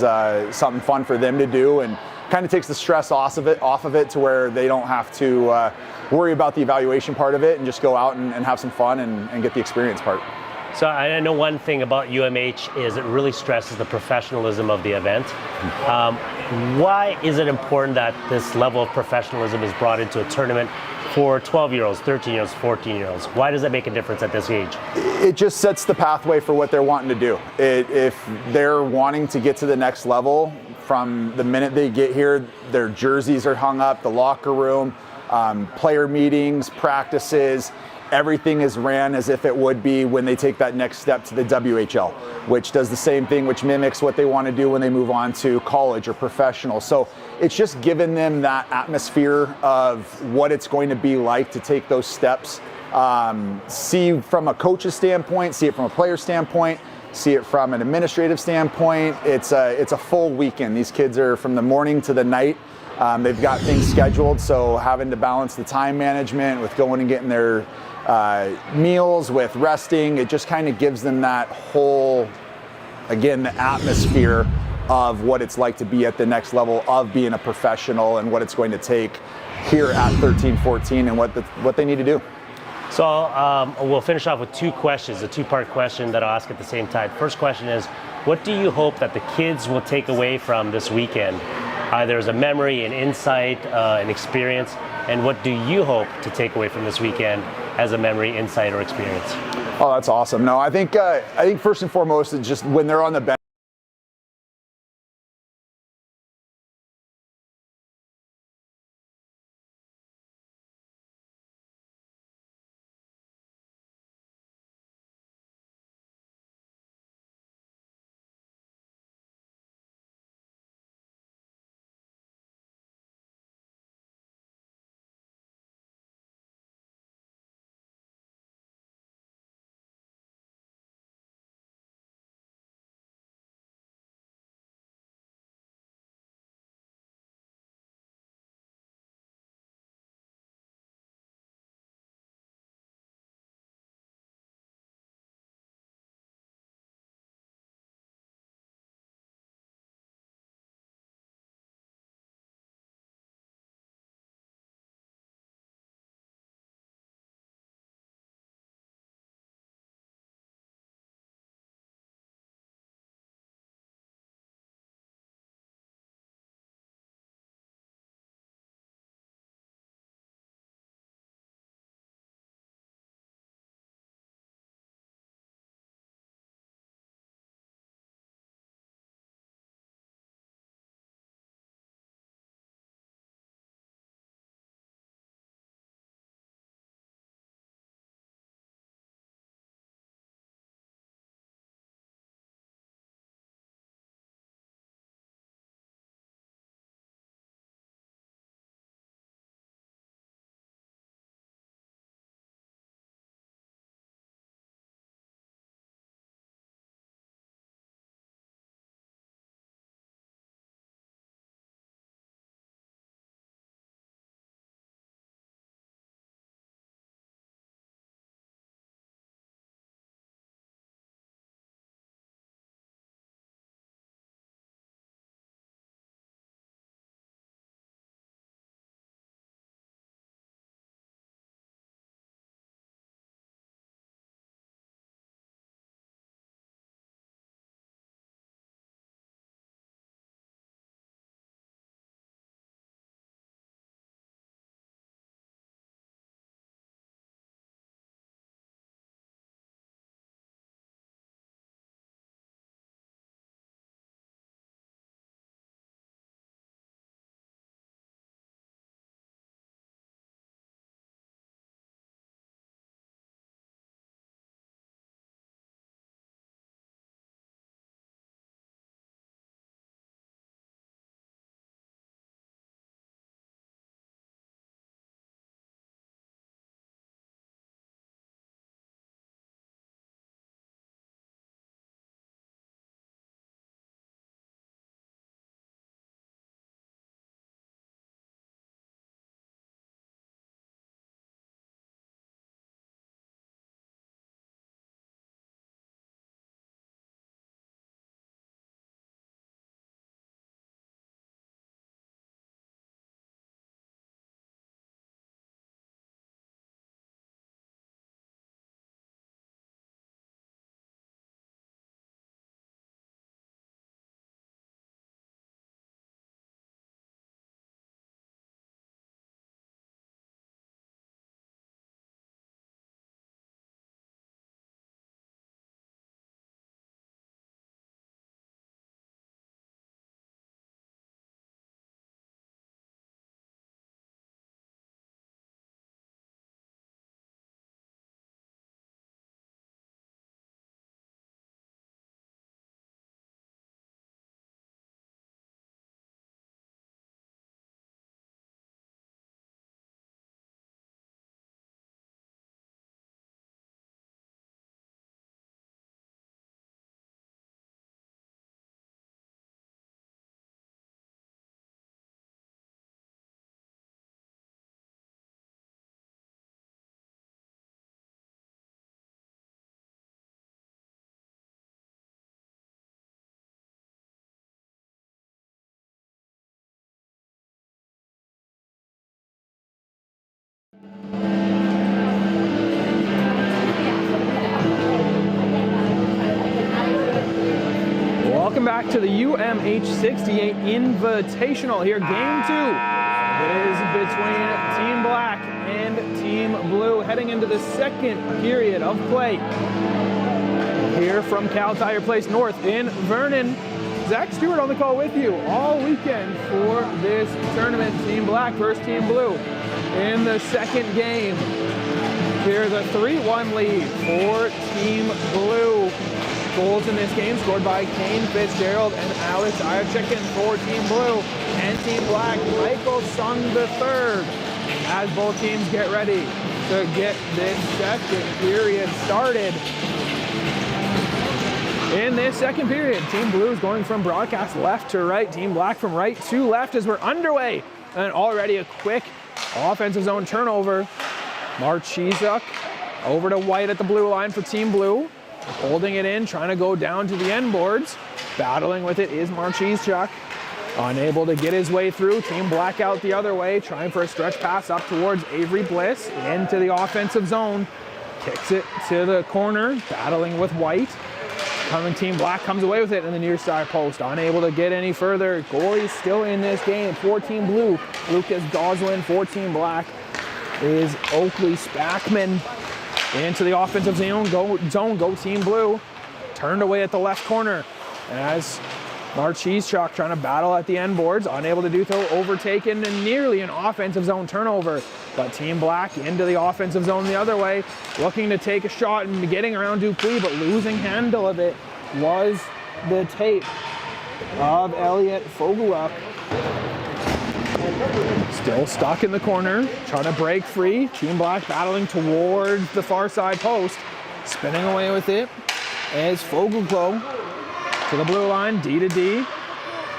something fun for them to do, and kind of takes the stress off of it to where they don't have to worry about the evaluation part of it and just go out and have some fun and get the experience part. So I know one thing about UMH is it really stresses the professionalism of the event. Why is it important that this level of professionalism is brought into a tournament for 12-year-olds, 13-year-olds, 14-year-olds? Why does that make a difference at this age? It just sets the pathway for what they're wanting to do. If they're wanting to get to the next level, from the minute they get here, their jerseys are hung up, the locker room, player meetings, practices, everything is ran as if it would be when they take that next step to the WHL, which does the same thing, which mimics what they want to do when they move on to college or professional. So it's just given them that atmosphere of what it's going to be like to take those steps. See from a coach's standpoint, see it from a player standpoint, see it from an administrative standpoint. It's a full weekend. These kids are from the morning to the night. They've got things scheduled, so having to balance the time management with going and getting their meals, with resting, it just kind of gives them that whole, again, the atmosphere of what it's like to be at the next level of being a professional and what it's going to take here at 13, 14 and what they need to do. So we'll finish off with two questions, a two-part question that I'll ask at the same time. First question is, what do you hope that the kids will take away from this weekend? Either as a memory, an insight, an experience, and what do you hope to take away from this weekend as a memory, insight, or experience? Oh, that's awesome. No, I think first and foremost, it's just when they're on the bench, Welcome back to the UMH-68 Invitational. Here, game 2 is between Team Black and Team Blue, heading into the second period of play. Here from Cal Tire Place North in Vernon, Zach Stewart on the call with you all weekend for this tournament. Team Black versus Team Blue in the second game. Here's a 3-1 lead for Team Blue. Goals in this game scored by Kane Fitzgerald and Alex Iachikin for Team Blue, and Team Black, Michael Sung III. As both teams get ready to get this second period started. In this second period, Team Blue is going from broadcast left to right, Team Black from right to left as we're underway. And already a quick offensive zone turnover. Marchizuk over to White at the blue line for Team Blue. Holding it in, trying to go down to the end boards. Battling with it is Marchizuk. Unable to get his way through. Team Black out the other way, trying for a stretch pass up towards Avery Bliss. Into the offensive zone. Kicks it to the corner, battling with White. Coming Team Black comes away with it in the near side post. Unable to get any further. Goalie still in this game for Team Blue. Lucas Goslin for Team Black is Oakley Spackman. Into the offensive zone, go Team Blue. Turned away at the left corner as Marchizuk trying to battle at the end boards. Unable to do so, overtaken and nearly an offensive zone turnover. But Team Black into the offensive zone the other way, looking to take a shot and getting around Dupuis, but losing handle of it was the tape of Elliot Fogeluk. Still stuck in the corner, trying to break free. Team Black battling towards the far side post. Spinning away with it as Fogeluk to the blue line, D to D.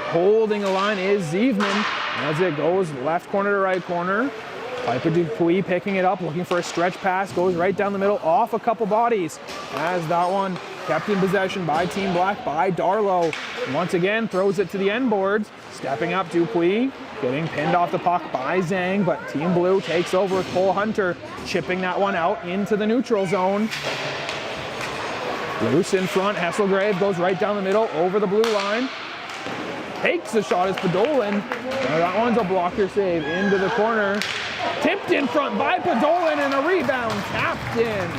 Holding the line is Zievman as it goes left corner to right corner. Piper Dupuis picking it up, looking for a stretch pass, goes right down the middle, off a couple bodies. As that one kept in possession by Team Black by Darlow. Once again, throws it to the end boards. Stepping up Dupuis, getting pinned off the puck by Zhang, but Team Blue takes over with Cole Hunter, chipping that one out into the neutral zone. Loose in front, Hesselgrave goes right down the middle, over the blue line. Takes the shot as Podolin. That one's a blocker save into the corner. Tipped in front by Podolin and a rebound tapped in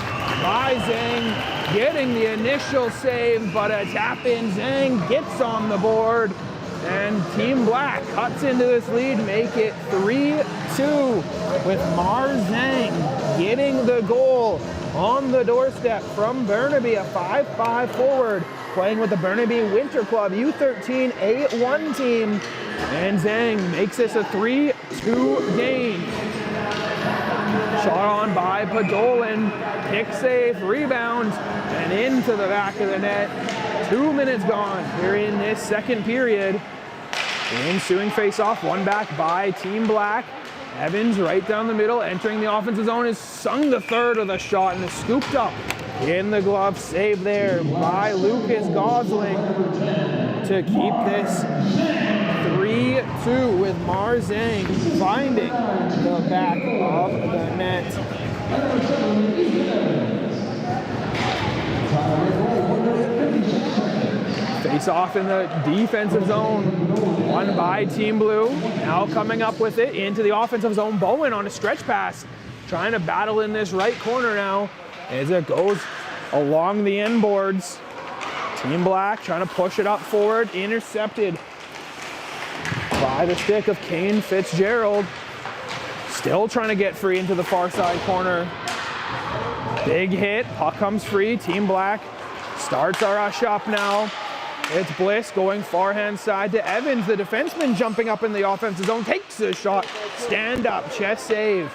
by Zhang. Getting the initial save, but a tap in. Zhang gets on the board. And Team Black cuts into this lead, make it 3-2 with Mar Zhang getting the goal on the doorstep from Burnaby, a 5-5 forward, playing with the Burnaby Winter Club U14 A1 team. And Zhang makes this a 3-2 game. Shot on by Podolin, kick save, rebound, and into the back of the net. 2 minutes gone here in this second period. The ensuing face-off, one back by Team Black. Evans right down the middle, entering the offensive zone is Sung the third of the shot and is scooped up in the glove. Save there by Lucas Gosling to keep this 3-2 with Mar Zhang finding the back of the net. Face off in the defensive zone, won by Team Blue. Now coming up with it into the offensive zone. Bowen on a stretch pass, trying to battle in this right corner now as it goes along the end boards. Team Black trying to push it up forward, intercepted by the stick of Kane Fitzgerald. Still trying to get free into the far side corner. Big hit, puck comes free. Team Black starts our rush up now. It's Bliss going far-hand side to Evans. The defenseman jumping up in the offensive zone, takes a shot, stand up, chest save.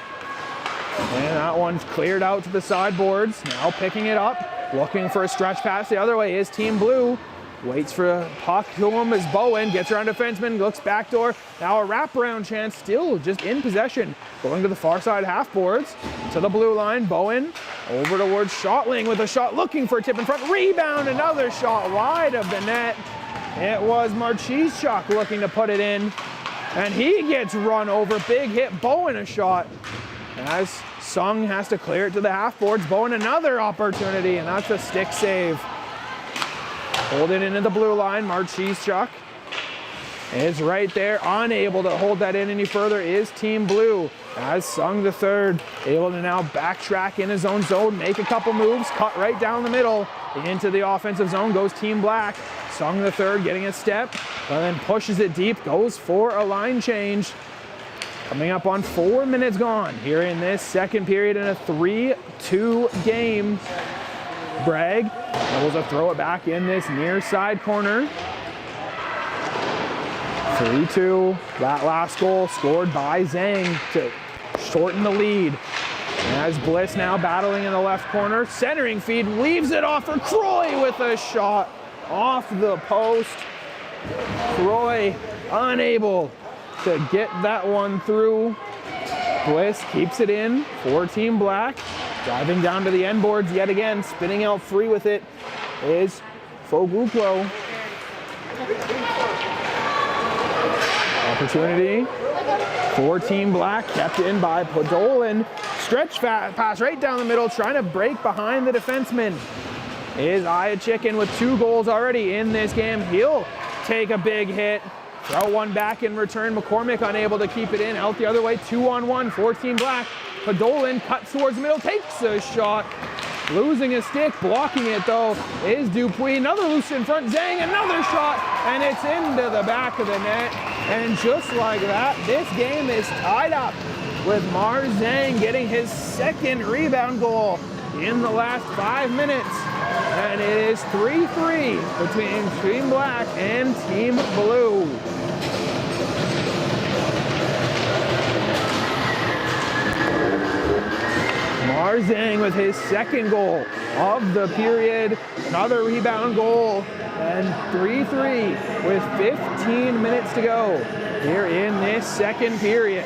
And that one's cleared out to the sideboards. Now picking it up, looking for a stretch pass the other way is Team Blue. Waits for a puck to him as Bowen gets around defenseman, looks backdoor. Now a wraparound chance, still just in possession. Going to the far side half boards, to the blue line. Bowen over towards Shotling with a shot, looking for a tip in front. Rebound, another shot wide of the net. It was Marchizuk looking to put it in, and he gets run over. Big hit, Bowen a shot. As Sung has to clear it to the half boards. Bowen another opportunity, and that's a stick save. Hold it into the blue line. Marchesechuk is right there. Unable to hold that in any further is Team Blue. As Sung the third, able to now backtrack in his own zone, make a couple moves, cut right down the middle. Into the offensive zone goes Team Black. Sung the third getting a step, and then pushes it deep, goes for a line change. Coming up on 4 minutes gone here in this second period in a 3-2 game. Bragg able to throw it back in this near side corner. 3-2. That last goal scored by Zhang to shorten the lead. As Bliss now battling in the left corner. Centering feed, leaves it off for Croy with a shot off the post. Croy unable to get that one through. Bliss keeps it in for Team Black. Driving down to the end boards yet again, spinning out free with it is Foguklo. Opportunity for Team Black, kept in by Podolin. Stretch pass right down the middle, trying to break behind the defenseman. Is Iachikin with 2 goals already in this game. He'll take a big hit. Throw one back in return. McCormick unable to keep it in. Out the other way, 2-on-1 for Team Black. Podolin cuts towards the middle, takes a shot. Losing a stick, blocking it though, is Dupuis. Another loose in front, Zhang, another shot, and it's into the back of the net. And just like that, this game is tied up with Mars Zhang getting his second rebound goal in the last 5 minutes. And it is 3-3 between Team Black and Team Blue. Marzang with his second goal of the period. Another rebound goal. And 3-3 with 15 minutes to go here in this second period.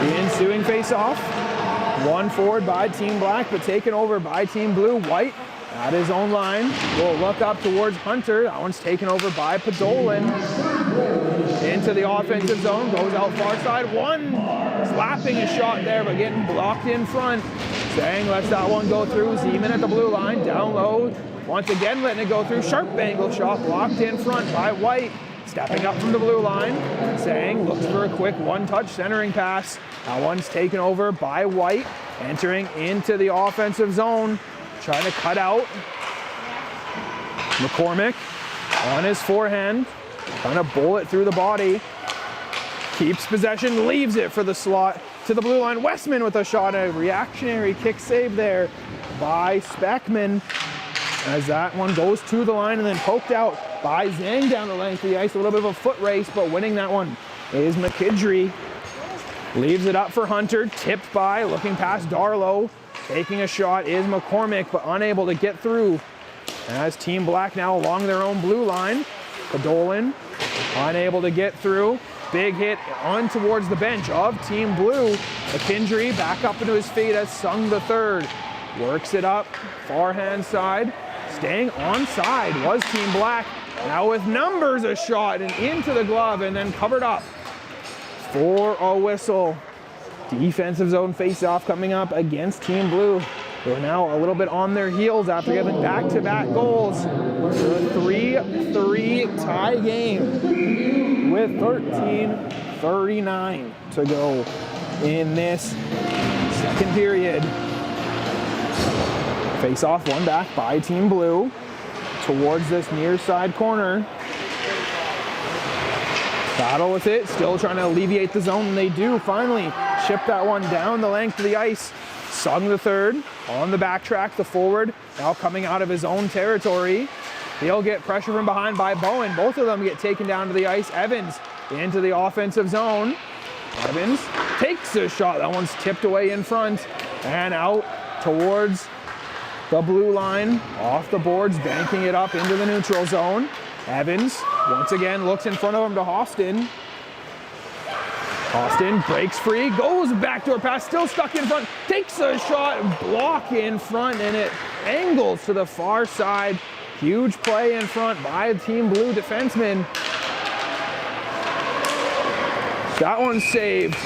The ensuing face-off. One forward by Team Black, but taken over by Team Blue. White at his own line. Will look up towards Hunter. That one's taken over by Podolin. Into the offensive zone, goes out far side. One slapping a shot there, but getting blocked in front. Zhang lets that one go through. Zeman at the blue line, down low. Once again letting it go through. Sharp angle shot, blocked in front by White. Stepping up from the blue line. Zhang looks for a quick one-touch centering pass. That one's taken over by White. Entering into the offensive zone. Trying to cut out. McCormick on his forehand. Trying to bowl it through the body. Keeps possession, leaves it for the slot to the blue line. Westman with a shot, a reactionary kick save there by Speckman. As that one goes to the line and then poked out by Zhang down the length of the ice. A little bit of a foot race, but winning that one is McKidry. Leaves it up for Hunter, tipped by, looking past Darlow. Taking a shot is McCormick, but unable to get through. As Team Black now along their own blue line. Podolin unable to get through. Big hit on towards the bench of Team Blue. McKendry back up into his feet as Sung the third. Works it up, far hand side. Staying onside was Team Black. Now with numbers a shot and into the glove and then covered up for a whistle. Defensive zone face-off coming up against Team Blue. They're now a little bit on their heels after getting back-to-back goals. A 3-3 tie game with 13:39 to go in this second period. Face-off won back by Team Blue towards this near side corner. Battle with it, still trying to alleviate the zone, and they do finally ship that one down the length of the ice. Sung the third on the backtrack, the forward now coming out of his own territory. He'll get pressure from behind by Bowen. Both of them get taken down to the ice. Evans into the offensive zone. Evans takes a shot. That one's tipped away in front and out towards the blue line. Off the boards, banking it up into the neutral zone. Evans once again looks in front of him to Hostin. Hostin breaks free, goes backdoor pass, still stuck in front, takes a shot, block in front, and it angles to the far side. Huge play in front by Team Blue defenseman. That one's saved.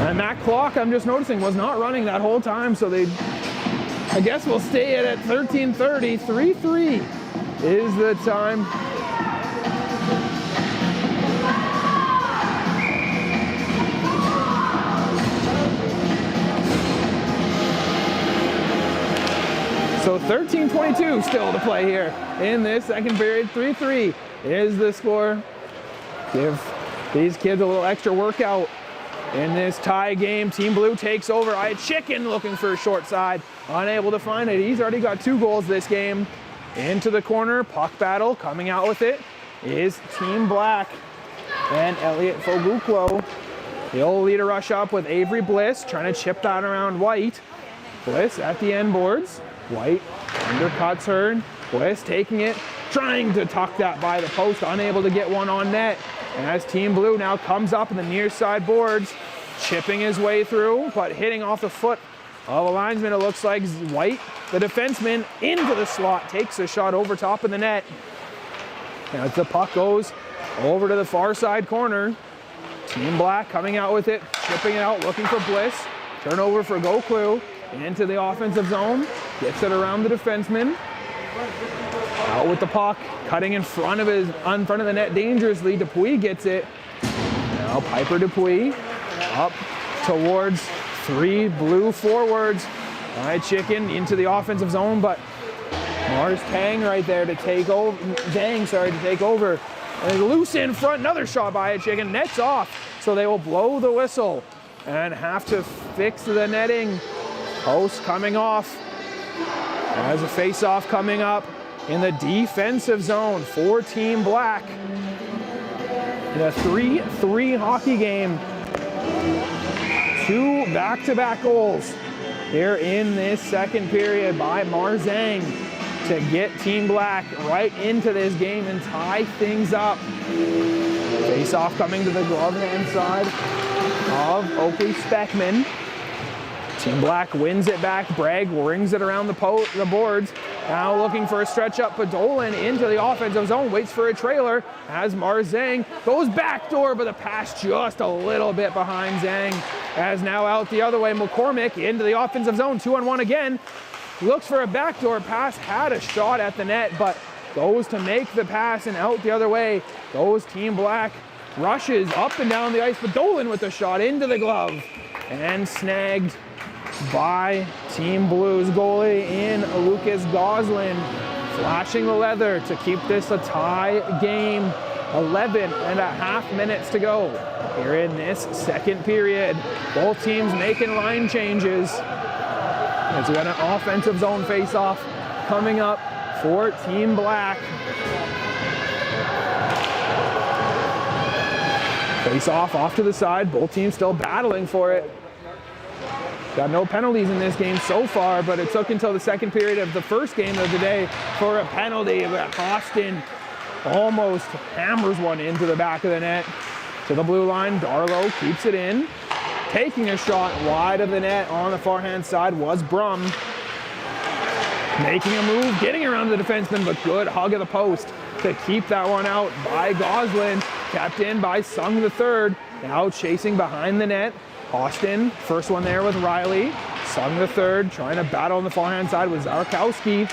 And And that clock, I'm just noticing, was not running that whole time, so they, I guess we'll stay at 13:30. 3-3 is the time. So 13:22 still to play here in this second period. 3-3 is the score. Give these kids a little extra workout in this tie game. Team Blue takes over. Chicken looking for a short side. Unable to find it. He's already got 2 goals this game. Into the corner. Puck battle. Coming out with it is Team Black and Elliot Foguklo. He'll lead a rush up with Avery Bliss trying to chip that around White. Bliss at the end boards. White undercuts her. Bliss taking it, trying to tuck that by the post, unable to get one on net. And as Team Blue now comes up in the near side boards, chipping his way through, but hitting off the foot of a linesman. It looks like White, the defenseman, into the slot, takes a shot over top of the net. As the puck goes over to the far side corner, Team Black coming out with it, chipping it out, looking for Bliss. Turnover for Goklu. Into the offensive zone, gets it around the defenseman. Out with the puck, cutting in front of the net dangerously. Dupuis gets it. Now Piper Dupuis up towards 3 Blue forwards. Chicken into the offensive zone, but Mars Tang right there to take over. Zhang, sorry, to take over. And loose in front, another shot by Chicken. Net's off, so they will blow the whistle and have to fix the netting. Post coming off as a face-off coming up in the defensive zone for Team Black. In a 3-3 hockey game. 2 back-to-back goals here in this second period by Marzang to get Team Black right into this game and tie things up. Face-off coming to the glove hand side of Oakley Speckman. Team Black wins it back. Bragg rings it around the boards. Now looking for a stretch up. Podolin into the offensive zone. Waits for a trailer as Marzang goes backdoor, but the pass just a little bit behind Zhang. As now out the other way, McCormick into the offensive zone. 2-on-1 again. Looks for a backdoor pass. Had a shot at the net, but goes to make the pass and out the other way goes Team Black. Rushes up and down the ice. Podolin with the shot into the glove and snagged by Team Blue's goalie in Lucas Goslin, flashing the leather to keep this a tie game. 11.5 minutes to go here in this second period. Both teams making line changes. It's got an offensive zone face-off coming up for Team Black. Face-off off to the side. Both teams still battling for it. Got no penalties in this game so far, but it took until the second period of the first game of the day for a penalty. Austin almost hammers one into the back of the net. To the blue line, Darlow keeps it in. Taking a shot wide of the net on the far hand side was Brum. Making a move, getting around the defenseman, but good hug of the post to keep that one out by Goslin. Kept in by Sung the third. Now chasing behind the net. Austin, first one there with Riley. Sung the third, trying to battle on the far hand side with Zarkowski.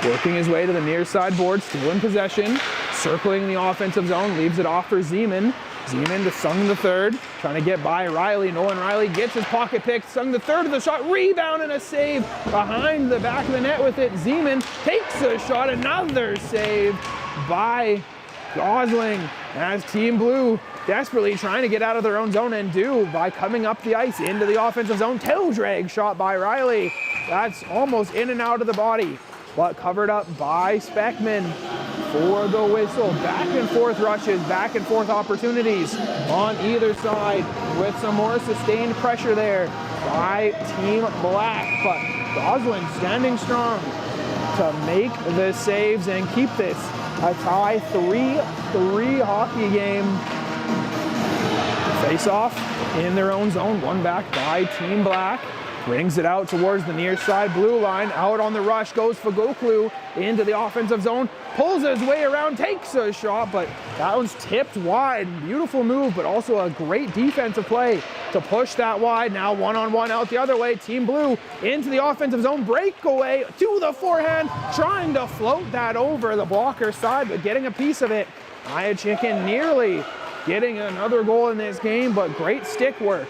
Working his way to the near side board, still in possession. Circling the offensive zone, leaves it off for Zeman. Zeman to Sung the third, trying to get by Riley. Nolan Riley gets his pocket pick. Sung the third of the shot, rebound and a save behind the back of the net with it. Zeman takes a shot, another save by Gosling as Team Blue desperately trying to get out of their own zone and do by coming up the ice into the offensive zone. Toe drag shot by Riley. That's almost in and out of the body, but covered up by Speckman for the whistle. Back and forth rushes, back and forth opportunities on either side with some more sustained pressure there by Team Black, but Gosling standing strong to make the saves and keep this a tie 3-3 hockey game. Face off in their own zone, one back by Team Black. Brings it out towards the near side blue line. Out on the rush goes Fagoklu into the offensive zone. Pulls his way around, takes a shot, but that one's tipped wide. Beautiful move, but also a great defensive play to push that wide. Now one-on-one out the other way. Team Blue into the offensive zone. Breakaway to the forehand. Trying to float that over the blocker side, but getting a piece of it. Chicken nearly getting another goal in this game, but great stick work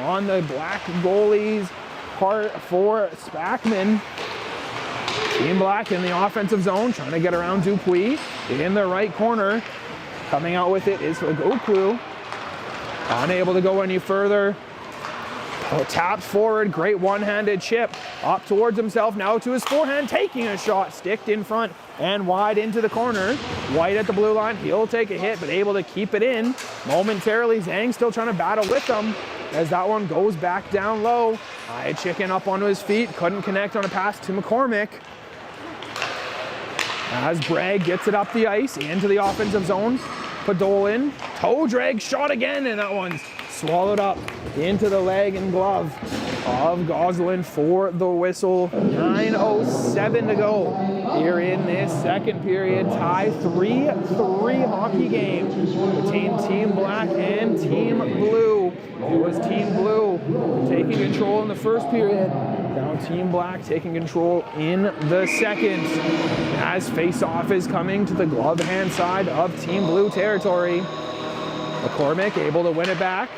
on the Black goalie's part for Spackman. Team Black in the offensive zone, trying to get around Dupuis in the right corner. Coming out with it is Fagoklu. Unable to go any further. Taps forward, great one-handed chip. Up towards himself, now to his forehand, taking a shot, sticked in front and wide into the corner. White at the blue line, he'll take a hit, but able to keep it in. Momentarily, Zhang still trying to battle with them as that one goes back down low. Chicken up onto his feet, couldn't connect on a pass to McCormick. As Bragg gets it up the ice into the offensive zone. Podolin, toe drag shot again, and that one's swallowed up into the leg and glove of Goslin for the whistle. 9:07 to go here in this second period. Tie 3-3 hockey game between Team Black and Team Blue. It was Team Blue taking control in the first period. Now Team Black taking control in the second. As face-off is coming to the glove hand side of Team Blue territory. McCormick able to win it back.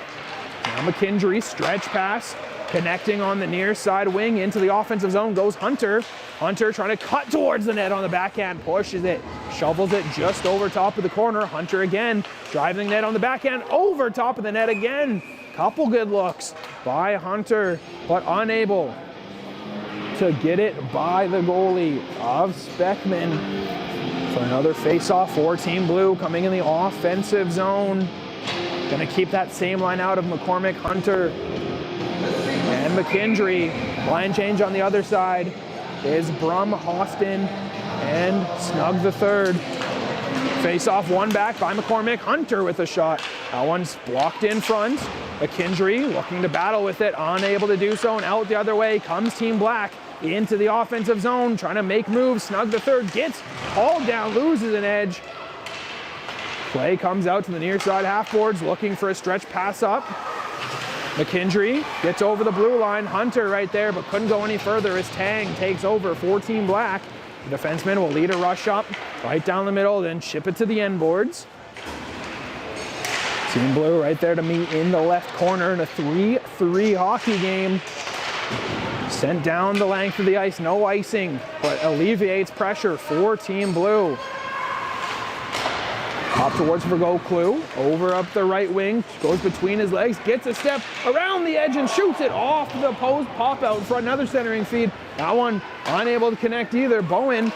Now McKendry, stretch pass, connecting on the near side wing into the offensive zone goes Hunter. Hunter trying to cut towards the net on the backhand, pushes it, shovels it just over top of the corner. Hunter again, driving net on the backhand, over top of the net again. Couple good looks by Hunter, but unable to get it by the goalie of Speckman. So another face-off for Team Blue coming in the offensive zone. Gonna keep that same line out of McCormick, Hunter, and McKendry. Line change on the other side is Brum, Hostin, and Snug the third. Face off one back by McCormick, Hunter with a shot. That one's blocked in front. McKendry looking to battle with it, unable to do so, and out the other way comes Team Black into the offensive zone, trying to make moves. Snug the third gets hauled down, loses an edge. Play comes out to the near side half boards, looking for a stretch pass up. McKendry gets over the blue line. Hunter right there, but couldn't go any further as Tang takes over for Team Black. The defenseman will lead a rush up right down the middle, then chip it to the end boards. Team Blue right there to meet in the left corner in a 3-3 hockey game. Sent down the length of the ice, no icing, but alleviates pressure for Team Blue. Up towards Fagoklu, over up the right wing, goes between his legs, gets a step around the edge and shoots it off the post, pop out for another centering feed. That one unable to connect either. Bowen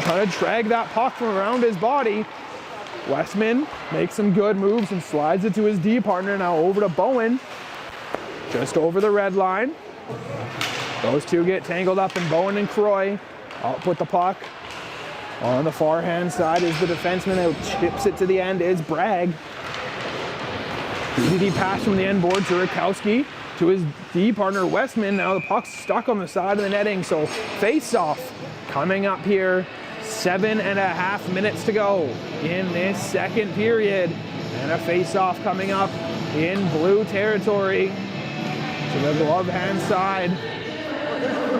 trying to drag that puck from around his body. Westman makes some good moves and slides it to his D partner. Now over to Bowen, just over the red line. Those two get tangled up, and Bowen and Croy out put the puck. On the far hand side is the defenseman who chips it to the end is Bragg. PDD pass from the end board to Rakowski to his D partner Westman. Now the puck's stuck on the side of the netting, so face off coming up here. 7.5 minutes to go in this second period, and a face off coming up in Blue territory to the glove hand side.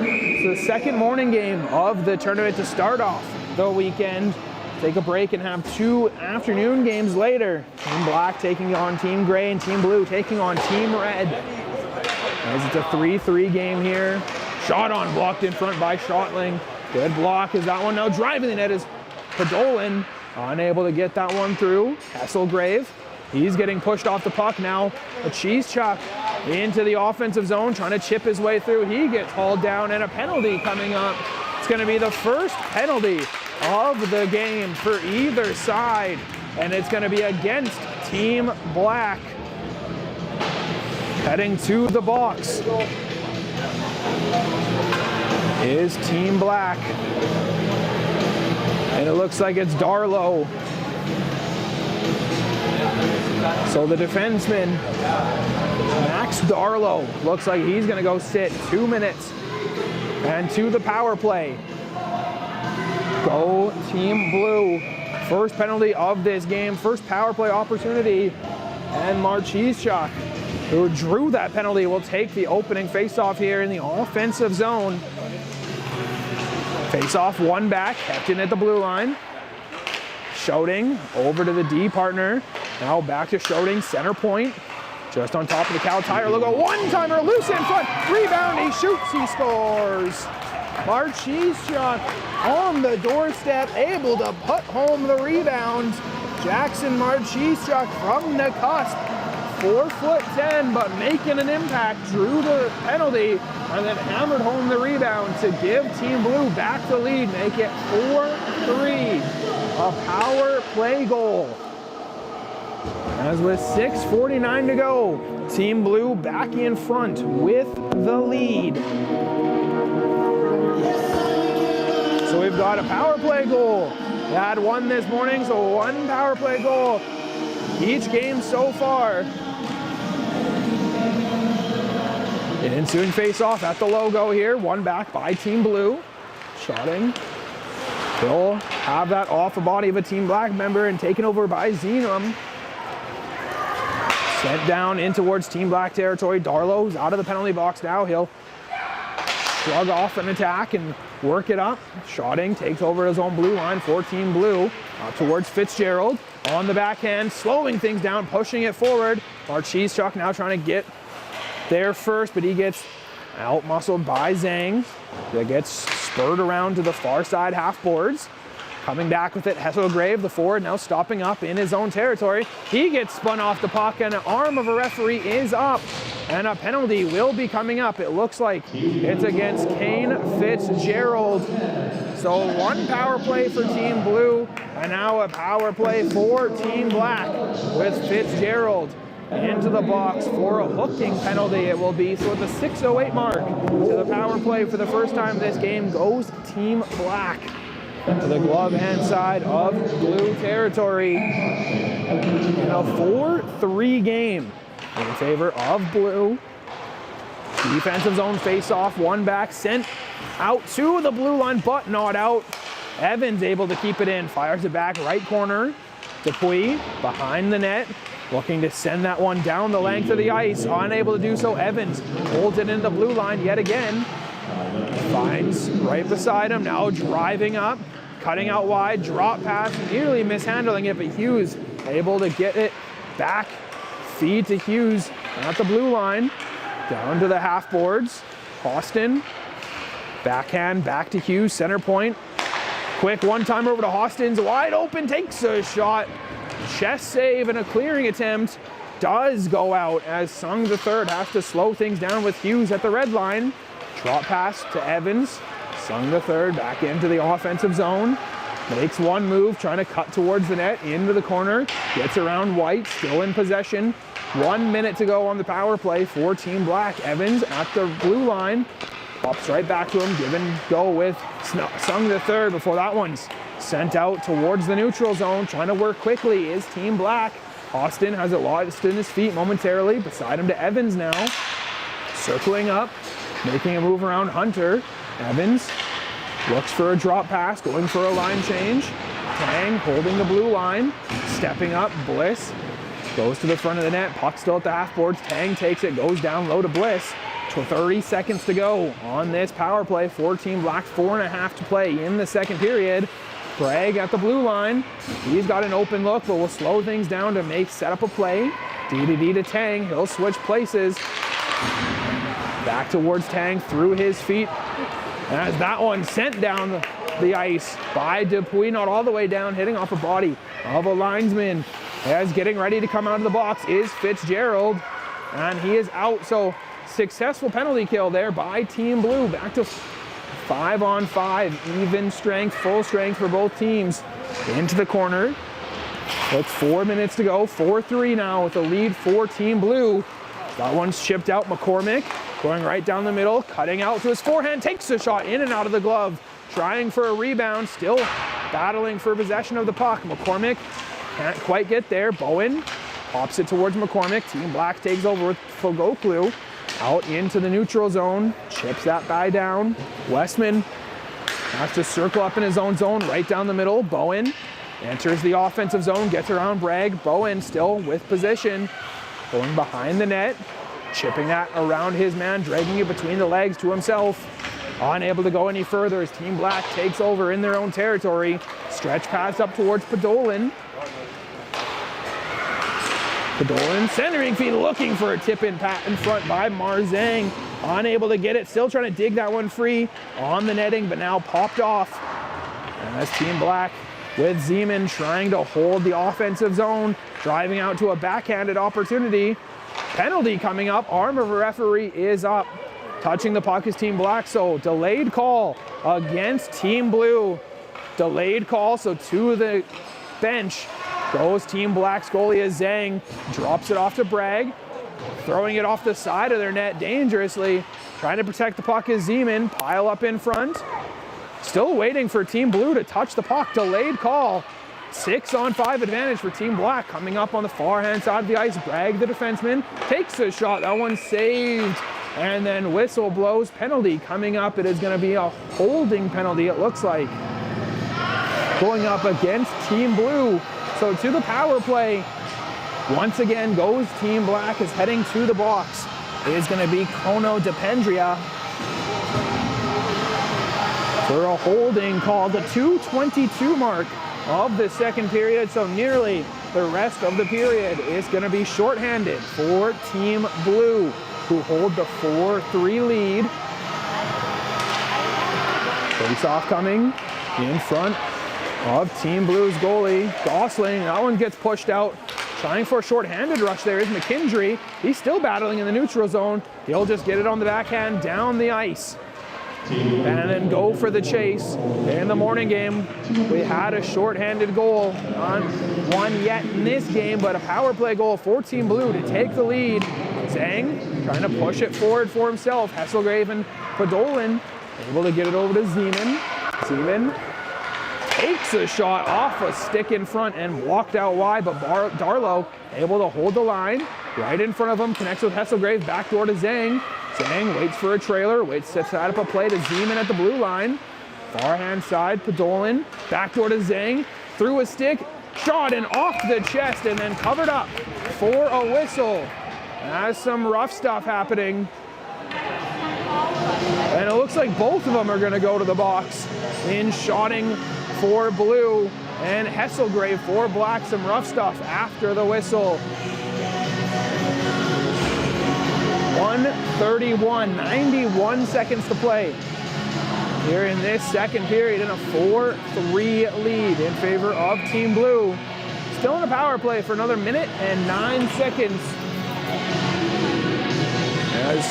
It's the second morning game of the tournament to start off the weekend. Take a break and have two afternoon games later. Team Black taking on Team Gray and Team Blue taking on Team Red. As it's a 3-3 game here. Shot on, blocked in front by Schottling. Good block is that one. Now driving the net is Podolin. Unable to get that one through. Hasselgrave, he's getting pushed off the puck now. A cheese chuck into the offensive zone, trying to chip his way through. He gets hauled down, and a penalty coming up. It's going to be the first penalty of the game for either side, and it's going to be against Team Black. Heading to the box is Team Black, and it looks like it's Darlow. So the defenseman, Max Darlow, looks like he's going to go sit 2 minutes. And to the power play. Go Team Blue. First penalty of this game, first power play opportunity. And Marchischuk, who drew that penalty, will take the opening faceoff here in the offensive zone. Faceoff one back, kept in at the blue line. Schoting over to the D partner. Now back to Schoting, center point. Just on top of the Cal Tire logo. One-timer, loose in front. Rebound, he shoots, he scores. Marchischuk on the doorstep, able to put home the rebound. Jackson Marchischuk from the cusp. 4'10", but making an impact, drew the penalty, and then hammered home the rebound to give Team Blue back the lead, make it 4-3. A power play goal. As with 6:49 to go, Team Blue back in front with the lead. So we've got a power play goal. We had one this morning, so one power play goal each game so far. An ensuing face-off at the logo here. One back by Team Blue. Schoting. He'll have that off the body of a Team Black member and taken over by Zenum. Sent down in towards Team Black territory. Darlow's out of the penalty box now. He'll shrug off an attack and work it up. Schoting takes over his own blue line for Team Blue. Up towards Fitzgerald on the backhand, slowing things down, pushing it forward. Marchischuk now trying to get there first, but he gets out-muscled by Zhang. That gets spurred around to the far side half boards. Coming back with it, Hesselgrave, the forward, now stopping up in his own territory. He gets spun off the puck, and an arm of a referee is up. And a penalty will be coming up. It looks like it's against Kane Fitzgerald. So one power play for Team Blue, and now a power play for Team Black with Fitzgerald into the box for a hooking penalty it will be. So at the 6:08 mark to the power play for the first time this game goes Team Black to the glove hand side of blue territory. In a 4-3 game in favor of blue. Defensive zone face-off, one back, sent out to the blue line, but not out. Evans able to keep it in, fires it back right corner. Dupuis behind the net, looking to send that one down the length of the ice. Unable to do so, Evans holds it in the blue line yet again. Finds right beside him, now driving up, cutting out wide, drop pass, nearly mishandling it, but Hughes able to get it back. Feed to Hughes at the blue line, down to the half boards. Austin, backhand, back to Hughes, center point. Quick one-timer over to Hostins, wide open, takes a shot. Chest save and a clearing attempt does go out as Sung the third has to slow things down with Hughes at the red line. Drop pass to Evans. Sung the third back into the offensive zone. Makes one move, trying to cut towards the net, into the corner. Gets around White, still in possession. 1 minute to go on the power play for Team Black. Evans at the blue line. Pops right back to him, give and go with Sung the third before that one's sent out towards the neutral zone. Trying to work quickly is Team Black. Austin has it lost in his feet momentarily. Beside him to Evans now. Circling up, making a move around Hunter. Evans looks for a drop pass, going for a line change. Tang holding the blue line, stepping up. Bliss goes to the front of the net. Puck still at the half boards. Tang takes it, goes down low to Bliss. 30 seconds to go on this power play for Team Black. 4.5 to play in the second period. Bragg at the blue line. He's got an open look, but will slow things down to set up a play. D to Tang. He'll switch places. Back towards Tang through his feet. As that one sent down the ice by Dupuis, not all the way down, hitting off a body of a linesman. As getting ready to come out of the box is Fitzgerald, and he is out. So successful penalty kill there by Team Blue. Back to 5-on-5, even strength, full strength for both teams. Into the corner. With 4 minutes to go, 4-3 now with a lead for Team Blue. That one's chipped out. McCormick going right down the middle, cutting out to his forehand, takes a shot in and out of the glove. Trying for a rebound, still battling for possession of the puck. McCormick can't quite get there. Bowen pops it towards McCormick. Team Black takes over with Fogoklu. Out into the neutral zone, chips that guy down. Westman has to circle up in his own zone, right down the middle. Bowen enters the offensive zone, gets around Bragg. Bowen still with position, going behind the net, chipping that around his man, dragging it between the legs to himself. Unable to go any further as Team Black takes over in their own territory. Stretch pass up towards Podolin. Podolin centering feed, looking for a tip-in pat in front by Marzang. Unable to get it, still trying to dig that one free on the netting, but now popped off. And that's Team Black with Zeman trying to hold the offensive zone, driving out to a backhanded opportunity. Penalty coming up, arm of a referee is up. Touching the puck is Team Black, so delayed call against Team Blue. Delayed call, so to the bench goes Team Black's goalie as Zhang drops it off to Bragg, throwing it off the side of their net dangerously. Trying to protect the puck is Zeman, pile up in front. Still waiting for Team Blue to touch the puck, delayed call. 6-on-5 advantage for Team Black. Coming up on the far hand side of the ice, Bragg, the defenseman, takes a shot, that one's saved. And then whistle blows, penalty coming up. It is gonna be a holding penalty, it looks like. Going up against Team Blue. So to the power play, once again goes Team Black, is heading to the box. It is gonna be Kono DePendria for a holding call. The 2:22 mark of the second period, so nearly the rest of the period is gonna be shorthanded for Team Blue, who hold the 4-3 lead. Face-off coming in front of Team Blue's goalie, Gosling. That one gets pushed out. Trying for a short-handed rush there is McKendry. He's still battling in the neutral zone. He'll just get it on the backhand down the ice. And then go for the chase. In the morning game, we had a short-handed goal. Not one yet in this game, but a power play goal for Team Blue to take the lead. Zhang trying to push it forward for himself. Hesselgrave and Podolin able to get it over to Zeman. Zeman takes a shot off a stick in front and blocked out wide, but Darlow able to hold the line. Right in front of him, connects with Hesselgrave, backdoor to Zhang. Zhang waits for a trailer, waits to set up a play to Zeman at the blue line. Far hand side, Podolin, backdoor to Zhang, through a stick, shot and off the chest and then covered up for a whistle. That's some rough stuff happening. And it looks like both of them are gonna go to the box. In shotting for Blue and Hesselgrave for Black, some rough stuff after the whistle. 1:31, 91 seconds to play here in this second period in a 4-3 lead in favor of Team Blue. Still in a power play for another minute and 9 seconds. As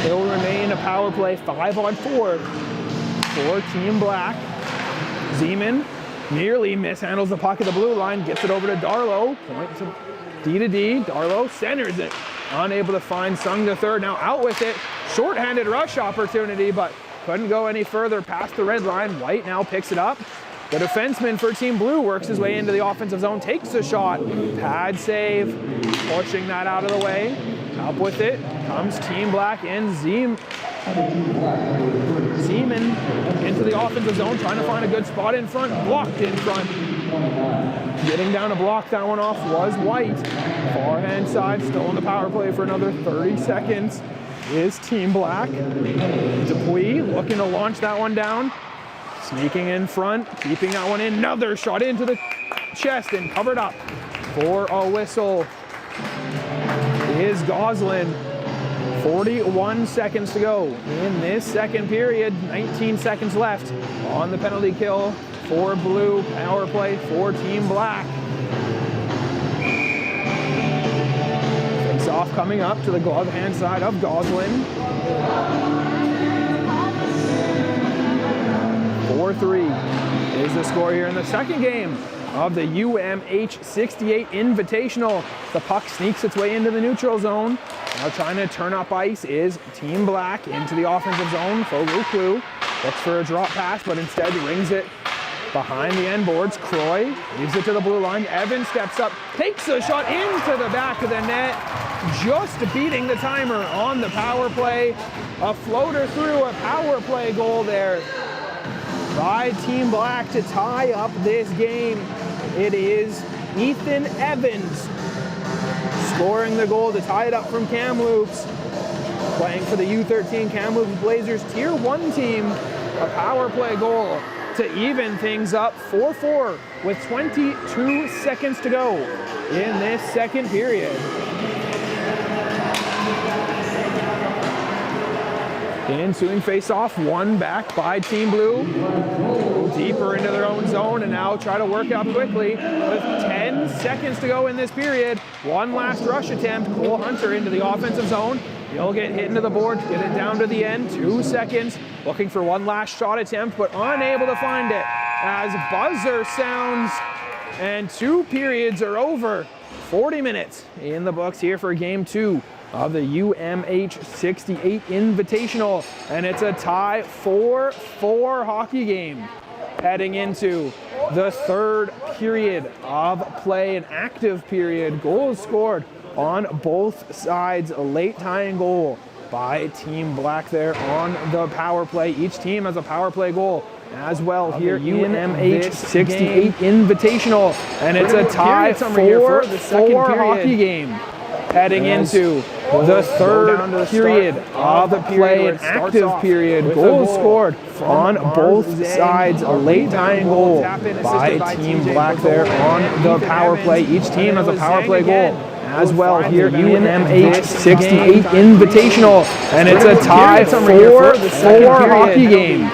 it will remain a power play 5-on-4 for Team Black. Zeman nearly mishandles the puck at the blue line, gets it over to Darlow, point to D. Darlow centers it, unable to find Sung the third. Now out with it, short-handed rush opportunity, but couldn't go any further past the red line. White now picks it up. The defenseman for Team Blue works his way into the offensive zone, takes a shot, pad save, pushing that out of the way. Up with it comes Team Black and Zeman into the offensive zone, trying to find a good spot in front, blocked in front. Getting down to block that one off was White. Far hand side, still on the power play for another 30 seconds is Team Black. Dupuis looking to launch that one down. Sneaking in front, keeping that one in. Another shot into the chest and covered up for a whistle is Goslin. 41 seconds to go in this second period. 19 seconds left on the penalty kill for Blue. Power play for Team Black. Face off coming up to the glove hand side of Goslin. 4-3 is the score here in the second game of the UMH-68 Invitational. The puck sneaks its way into the neutral zone. Now trying to turn up ice is Team Black into the offensive zone. Fogoklu looks for a drop pass, but instead rings it Behind the end boards, Croy leaves it to the blue line. Evans steps up, takes a shot into the back of the net, just beating the timer on the power play. A floater through, a power play goal there by Team Black to tie up this game. It is Ethan Evans scoring the goal to tie it up from Kamloops. Playing for the U13 Kamloops Blazers Tier 1 team, a power play goal to even things up 4-4 with 22 seconds to go in this second period. Ensuing face-off, one back by Team Blue. Deeper into their own zone and now try to work out quickly with 10 seconds to go in this period. One last rush attempt. Cole Hunter into the offensive zone. He'll get hit into the board, get it down to the end. 2 seconds. Looking for one last shot attempt, but unable to find it as buzzer sounds and 2 periods are over. 40 minutes in the books here for game 2 of the UMH-68 Invitational, and it's a tie 4-4 hockey game heading into the third period of play, an active period. Goals scored on both sides, a late tying goal by Team Black there on the power play. Each team has a power play goal as well here in UMH-68 Invitational, and it's a tie 4-4 hockey game heading into the third period of the play, an active period. Goals scored on both sides, a late tying goal by Team Black there on the power play. Each team has a power play goal as well here in UMH-68 Invitational, and it's a tie 4-4 hockey game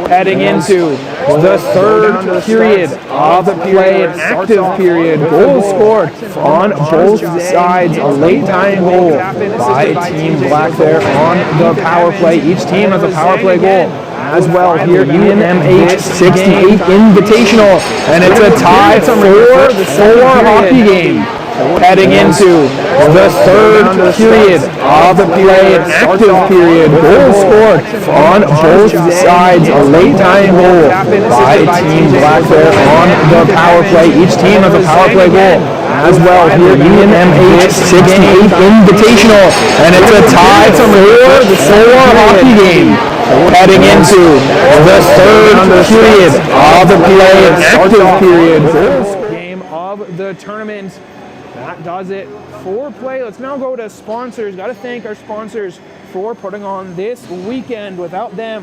heading into the third period of the play, an active period. Goals scored on both sides, a late tying goal by Team Black there on the power play. Each team has a power play goal as well here in UMH-68 Invitational, and it's a tie 4-4 hockey game heading into the third period of the play, an active period. Goals scored on both sides, a late tying goal by Team Black there on the power play. Each team has a power play goal as well here in UMH-68 Invitational, and it's a tie 4-4 hockey game heading into the third period of the play, an active period. Game of the tournament. That does it for play. Let's now go to sponsors. Got to thank our sponsors for putting on this weekend. Without them,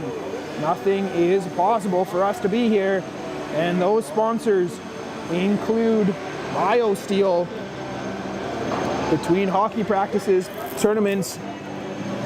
nothing is possible for us to be here. And those sponsors include BioSteel. Between hockey practices, tournaments,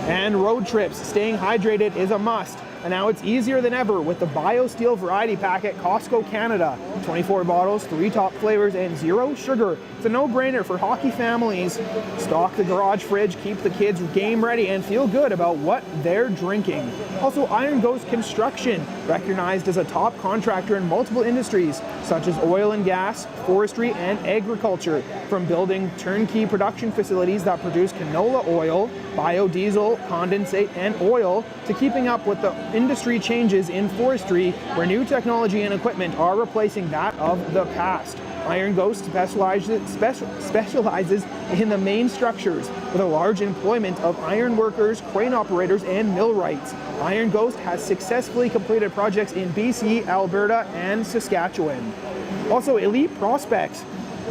and road trips, staying hydrated is a must. And now it's easier than ever with the BioSteel Variety Pack at Costco Canada. 24 bottles, 3 top flavors, and 0 sugar. It's a no-brainer for hockey families. Stock the garage fridge, keep the kids game ready, and feel good about what they're drinking. Also, Iron Ghost Construction, recognized as a top contractor in multiple industries, such as oil and gas, forestry, and agriculture. From building turnkey production facilities that produce canola oil, biodiesel, condensate, and oil, to keeping up with the industry changes in forestry, where new technology and equipment are replacing that of the past. Iron Ghost specializes in the main structures, with a large employment of iron workers, crane operators, and millwrights. Iron Ghost has successfully completed projects in BC, Alberta, and Saskatchewan. Also, Elite Prospects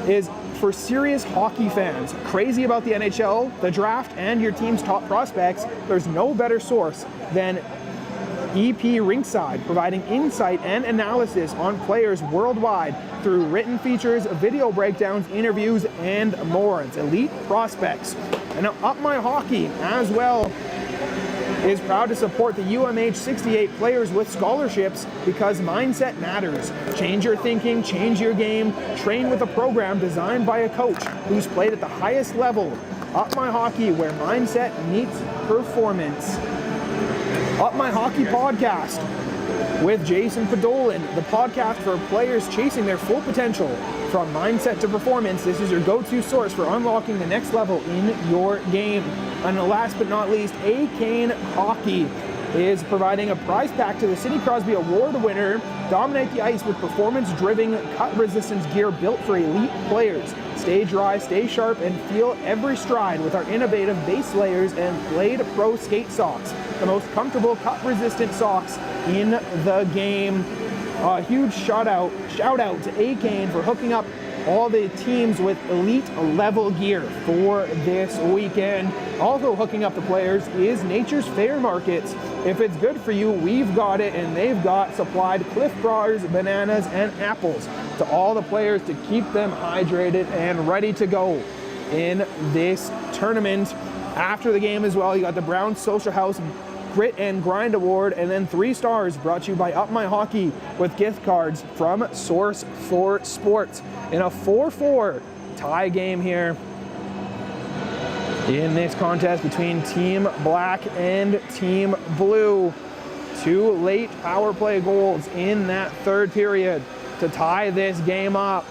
is for serious hockey fans, crazy about the NHL, the draft, and your team's top prospects. There's no better source than EP Rinkside, providing insight and analysis on players worldwide through written features, video breakdowns, interviews, and more. It's Elite Prospects. And Up My Hockey as well is proud to support the UMH-68 players with scholarships, because mindset matters. Change your thinking, change your game, train with a program designed by a coach who's played at the highest level. Up My Hockey, where mindset meets performance. Up My Hockey podcast with Jason Podolin, the podcast for players chasing their full potential. From mindset to performance, this is your go-to source for unlocking the next level in your game. And last but not least, A-Kane Hockey is providing a prize pack to the Sidney Crosby Award winner Dominate the ice with performance-driven, cut-resistance gear built for elite players. Stay dry, stay sharp, and feel every stride with our innovative base layers and Blade Pro skate socks. The most comfortable cut-resistant socks in the game. A huge shout out to A-Kane for hooking up all the teams with elite level gear for this weekend. Also hooking up the players is Nature's Fair Markets. If it's good for you, we've got it, and they've got supplied Cliff Bars, bananas, and apples to all the players to keep them hydrated and ready to go in this tournament. After the game as well, you got the Brown Social House Grit and Grind Award, and then 3 stars brought to you by Up My Hockey with gift cards from Source for Sports in a 4-4 tie game here in this contest between Team Black and Team Blue. 2 late power play goals in that third period to tie this game up.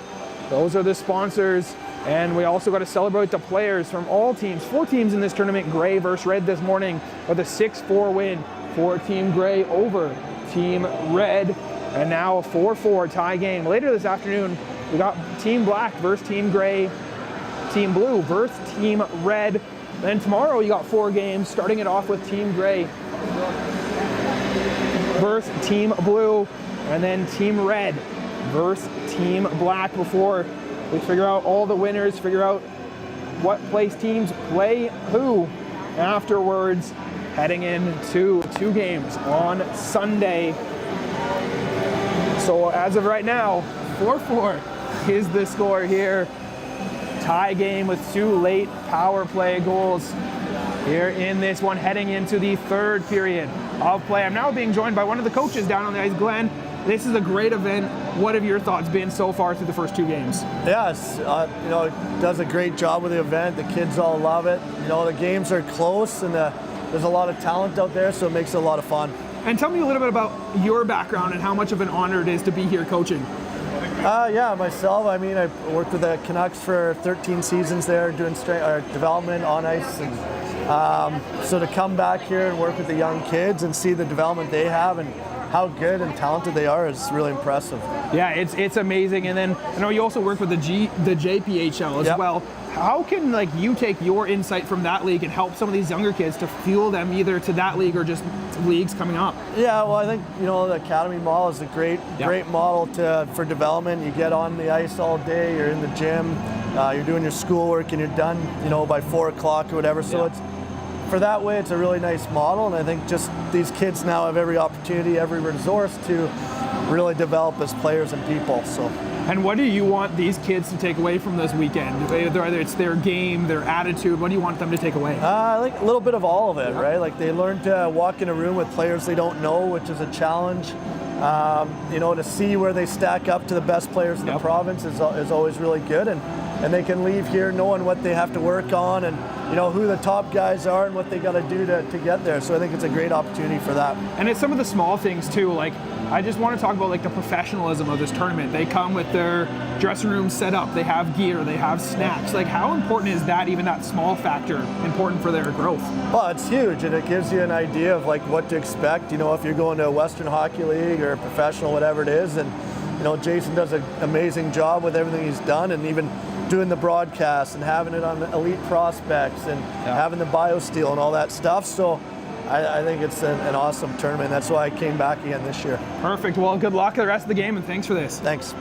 Those are the sponsors. And we also got to celebrate the players from all teams. 4 teams in this tournament, Gray versus Red this morning, with a 6-4 win for Team Gray over Team Red. And now a 4-4 tie game. Later this afternoon, we got Team Black versus Team Gray, Team Blue versus Team Red. Then tomorrow you got 4 games, starting it off with Team Gray versus Team Blue, and then Team Red versus Team Black before we figure out all the winners, figure out what place teams play who afterwards, heading into 2 games on Sunday. So as of right now, 4-4 is the score here. Tie game with 2 late power play goals here in this one, heading into the third period of play. I'm now being joined by one of the coaches down on the ice. Glenn, this is a great event. What have your thoughts been so far through the first 2 games? Yes, it does a great job with the event. The kids all love it. The games are close, and there's a lot of talent out there, so it makes it a lot of fun. And tell me a little bit about your background and how much of an honor it is to be here coaching. Myself, I worked with the Canucks for 13 seasons there, doing development on ice. And, so to come back here and work with the young kids and see the development they have and how good and talented they are is really impressive. Yeah, it's amazing. And then I know you also work with the JPHL as well. How can you take your insight from that league and help some of these younger kids to fuel them either to that league or just leagues coming up? Yeah, well, I think the academy model is a great model for development. You get on the ice all day, you're in the gym, you're doing your schoolwork, and you're done by 4 o'clock or whatever. So it's for that way, it's a really nice model, and I think just these kids now have every opportunity, every resource to really develop as players and people. So. And what do you want these kids to take away from this weekend? Whether it's their game, their attitude, what do you want them to take away? I think a little bit of all of it, right? Like they learn to walk in a room with players they don't know, which is a challenge. To see where they stack up to the best players in the province is always really good, and they can leave here knowing what they have to work on and who the top guys are and what they got to do to get there. So I think it's a great opportunity for that. And it's some of the small things too. Like I just want to talk about the professionalism of this tournament. They come with their dressing room set up, they have gear, they have snacks. How important is that, even that small factor, important for their growth? Well, it's huge, and it gives you an idea of what to expect. If you're going to a Western Hockey League or a professional, whatever it is, and Jason does an amazing job with everything he's done, and even doing the broadcast and having it on the elite prospects and having the BioSteel and all that stuff. So I think it's an awesome tournament. That's why I came back again this year. Perfect. Well, good luck the rest of the game, and thanks for this. Thanks.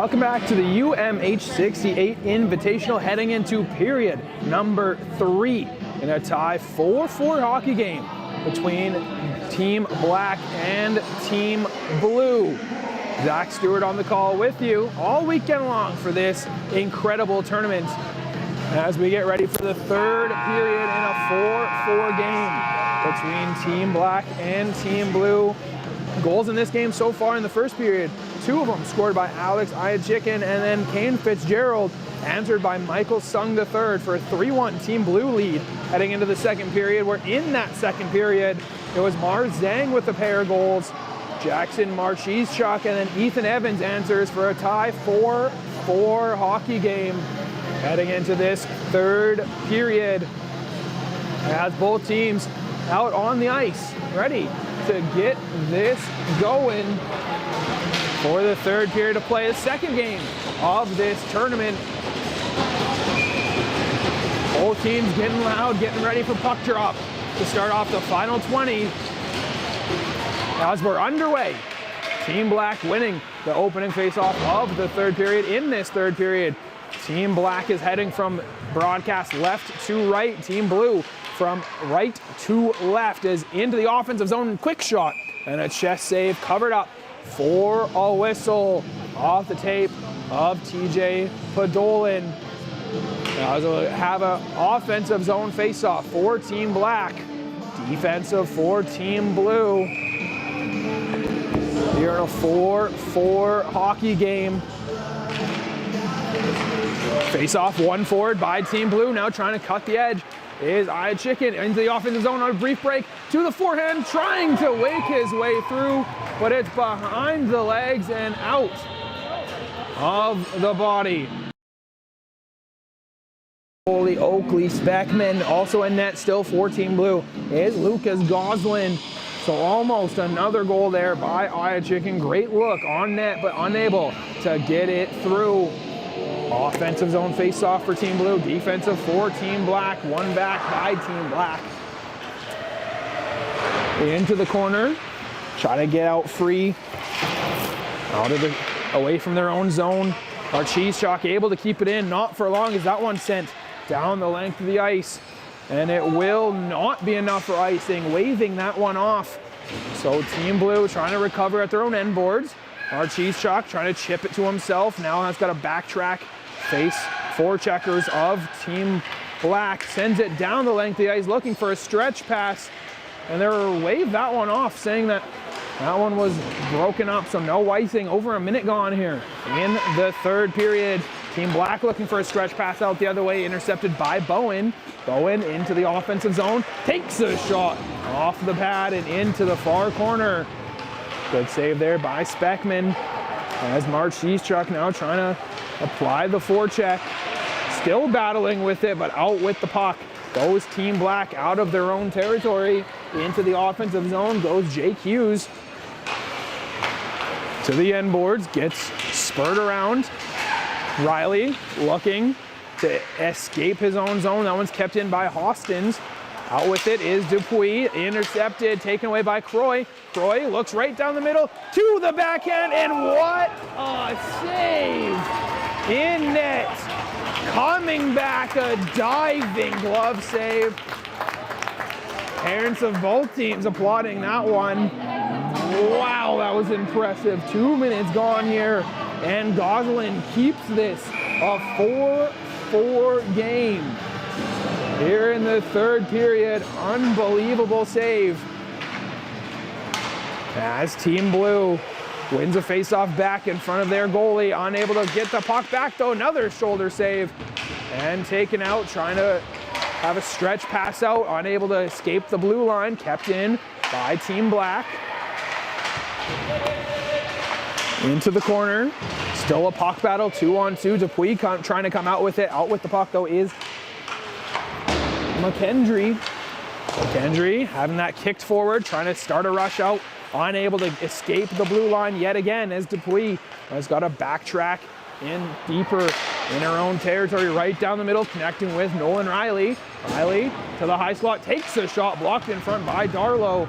Welcome back to the UMH-68 Invitational, heading into period number 3 in a tie 4-4 hockey game between Team Black and Team Blue. Zach Stewart on the call with you all weekend long for this incredible tournament as we get ready for the third period in a 4-4 game between Team Black and Team Blue. Goals in this game so far in the first period, 2 of them scored by Alex Iachikin and then Kane Fitzgerald, answered by Michael Sung III for a 3-1 Team Blue lead heading into the second period, where in that second period, it was Mars Zhang with the pair of goals, Jackson Marchizchuk, and then Ethan Evans answers for a tie 4-4 hockey game heading into this third period as both teams out on the ice, ready to get this going for the third period to play the second game of this tournament. Both teams getting loud, getting ready for puck drop to start off the final 20. As we're underway, Team Black winning the opening faceoff of the third period. In this third period, Team Black is heading from broadcast left to right. Team Blue from right to left is into the offensive zone. Quick shot and a chest save covered up for a whistle off the tape of TJ Podolin. Now we'll have an offensive zone faceoff for Team Black, defensive for Team Blue. Here in a 4-4 hockey game. Face-off, one forward by Team Blue, now trying to cut the edge is Iachikin into the offensive zone on a brief break to the forehand, trying to wake his way through, but it's behind the legs and out of the body. Goalie Oakley Speckman, also in net still for Team Blue, is Lucas Goslin. So almost another goal there by Iachikin. Great look on net, but unable to get it through. Offensive zone face-off for Team Blue, defensive for Team Black, one back by Team Black. Into the corner, trying to get out free, away from their own zone. Marchizchuk able to keep it in, not for long as that one sent down the length of the ice. And it will not be enough for icing, waving that one off. So Team Blue trying to recover at their own end boards. Marchizchuk trying to chip it to himself. Now has got a backtrack face for checkers of Team Black. Sends it down the length of the ice, looking for a stretch pass. And they'll wave that one off, saying that that one was broken up. So no icing, over a minute gone here in the third period. Team Black looking for a stretch pass out the other way, intercepted by Bowen. Bowen into the offensive zone, takes a shot off the pad and into the far corner. Good save there by Speckman as Marchizchuk now trying to apply the forecheck. Still battling with it, but out with the puck goes Team Black out of their own territory. Into the offensive zone goes Jake Hughes. To the end boards, gets spurred around. Riley looking to escape his own zone. That one's kept in by Hostins. Out with it is Dupuis, intercepted, taken away by Croy. Croy looks right down the middle to the backhand, and what a save in net. Coming back, a diving glove save. Parents of both teams applauding that one. Wow, that was impressive. 2 minutes gone here, and Goslin keeps this a 4-4 game. Here in the third period, unbelievable save. As Team Blue wins a faceoff back in front of their goalie, unable to get the puck back though, another shoulder save. And taken out, trying to have a stretch pass out, unable to escape the blue line, kept in by Team Black. Into the corner, still a puck battle, 2-on-2. Dupuis trying to come out with it. Out with the puck though is McKendry. McKendry having that kicked forward, trying to start a rush out, unable to escape the blue line yet again as Dupuis has got a backtrack in deeper in her own territory, right down the middle, connecting with Nolan Riley. Riley to the high slot, takes a shot, blocked in front by Darlow.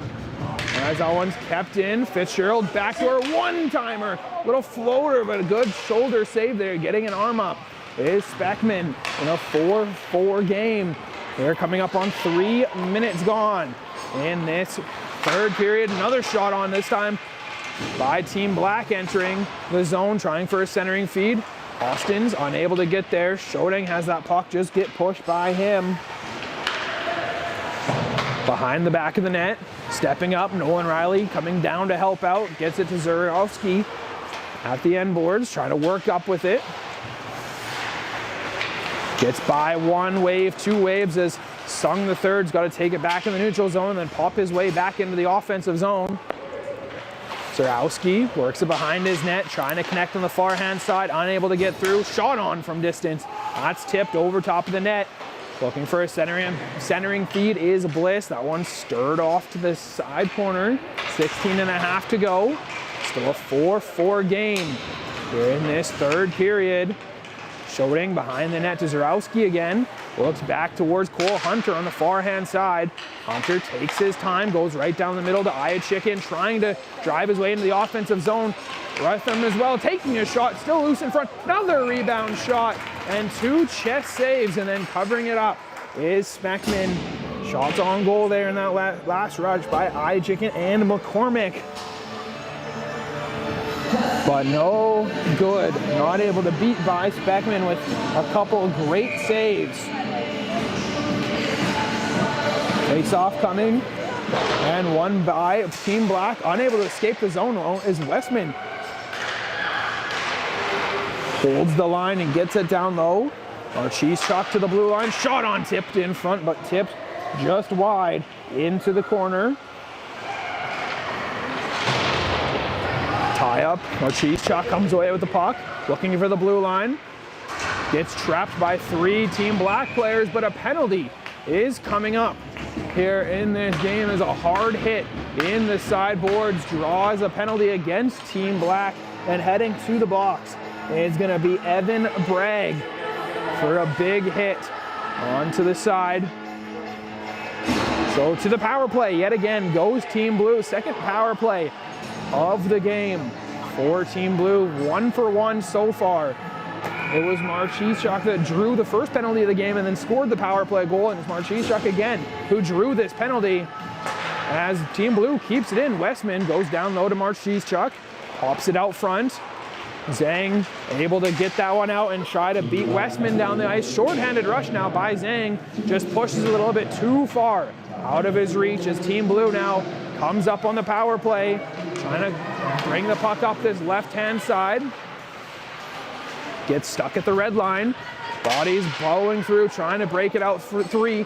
As that one's kept in, Fitzgerald backdoor one-timer. Little floater, but a good shoulder save there, getting an arm up. Is Speckman in a 4-4 game. They're coming up on 3 minutes gone in this third period. Another shot on, this time by Team Black, entering the zone, trying for a centering feed. Austin's unable to get there. Shoding has that puck, just get pushed by him. Behind the back of the net, stepping up, Nolan Riley coming down to help out, gets it to Zurowski at the end boards, trying to work up with it. Gets by 1 wave, 2 waves as Sung the third's got to take it back in the neutral zone and then pop his way back into the offensive zone. Zurowski works it behind his net, trying to connect on the far hand side, unable to get through. Shot on from distance. That's tipped over top of the net. Looking for a centering feed is Bliss. That one stirred off to the side corner. 16.5 to go. Still a 4-4 game here in this third period. Shoding behind the net to Zurowski again. Looks back towards Cole Hunter on the far hand side. Hunter takes his time, goes right down the middle to Iachikin, trying to drive his way into the offensive zone. Rutham as well, taking a shot, still loose in front. Another rebound shot and 2 chest saves, and then covering it up is Speckman. Shots on goal there in that last rush by Iachikin and McCormick. But no good. Not able to beat by Speckman with a couple great saves. Face-off coming, and one by Team Black. Unable to escape the zone though is Westman. Holds the line and gets it down low. Marchishuk to the blue line. Shot on, tipped in front, but tipped just wide into the corner. Tie up. Marchishuk comes away with the puck, looking for the blue line. Gets trapped by 3 Team Black players, but a penalty is coming up here in this game as a hard hit in the sideboards draws a penalty against Team Black, and heading to the box is going to be Evan Bragg for a big hit onto the side. So to the power play yet again goes Team Blue. Second power play of the game for Team Blue. 1 for 1 so far. It was Marchishuk that drew the first penalty of the game and then scored the power play goal, and it's Marchishuk again who drew this penalty. As Team Blue keeps it in, Westman goes down low to Marchishuk, pops it out front. Zhang able to get that one out and try to beat Westman down the ice. Short-handed rush now by Zhang, just pushes a little bit too far out of his reach as Team Blue now comes up on the power play, trying to bring the puck up this left-hand side. Gets stuck at the red line. Bodies bowing through, trying to break it out for 3.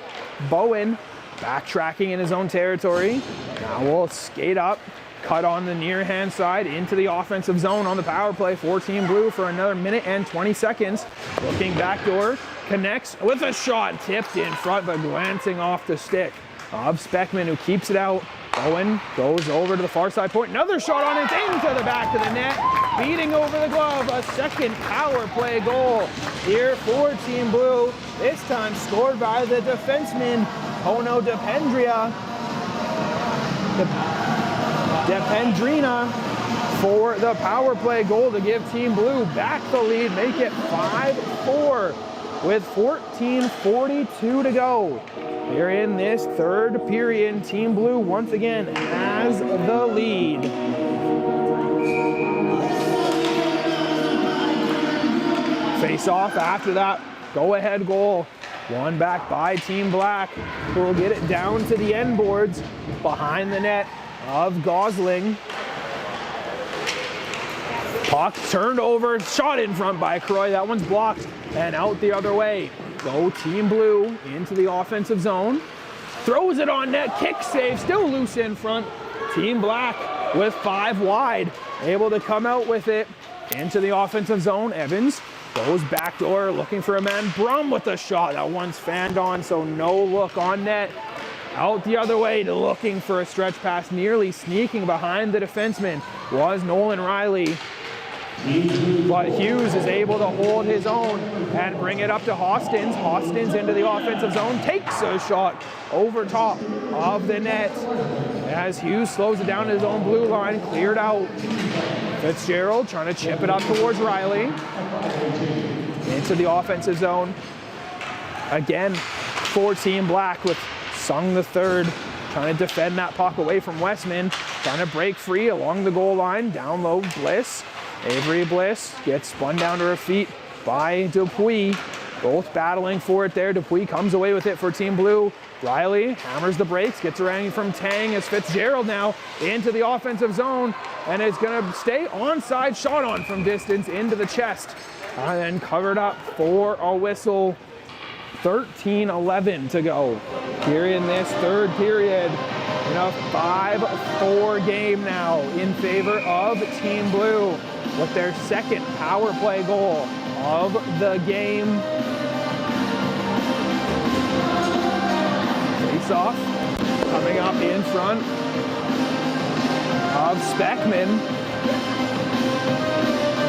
Bowen backtracking in his own territory. Now we'll skate up, cut on the near hand side into the offensive zone on the power play for Team Blue for another minute and 20 seconds. Looking backdoor, connects with a shot, tipped in front but glancing off the stick of Speckman, who keeps it out. Bowen goes over to the far side point. Another shot on it into the back of the net, beating over the glove. A second power play goal here for Team Blue. This time scored by the defenseman, Kono Dependrina for the power play goal to give Team Blue back the lead, make it 5-4 with 14:42 to go. Here in this third period, Team Blue once again has the lead. Face off after that go-ahead goal. One back by Team Black, who will get it down to the end boards behind the net of Gosling. Puck turned over, shot in front by Croy. That one's blocked and out the other way. Go Team Blue into the offensive zone. Throws it on net, kick save, still loose in front. Team Black with 5 wide, able to come out with it into the offensive zone. Evans goes backdoor, looking for a man. Brum with a shot. That one's fanned on, so no look on net. Out the other way, looking for a stretch pass, nearly sneaking behind the defenseman was Nolan Riley. But Hughes is able to hold his own and bring it up to Hostins. Hostins into the offensive zone, takes a shot over top of the net. as Hughes slows it down to his own blue line, cleared out. Fitzgerald trying to chip it up towards Riley. Into the offensive zone. Again, for Team Black with Sung the third, trying to defend that puck away from Westman, trying to break free along the goal line, down low, Bliss. Avery Bliss gets spun down to her feet by Dupuis, both battling for it there. Dupuis comes away with it for Team Blue. Riley hammers the brakes, gets around from Tang as Fitzgerald now into the offensive zone, and it's gonna stay onside, shot on from distance into the chest, and then covered up for a whistle. 13-11 to go here in this third period. In a 5-4 game now in favor of Team Blue with their second power play goal of the game. Face off coming up in front of Speckman.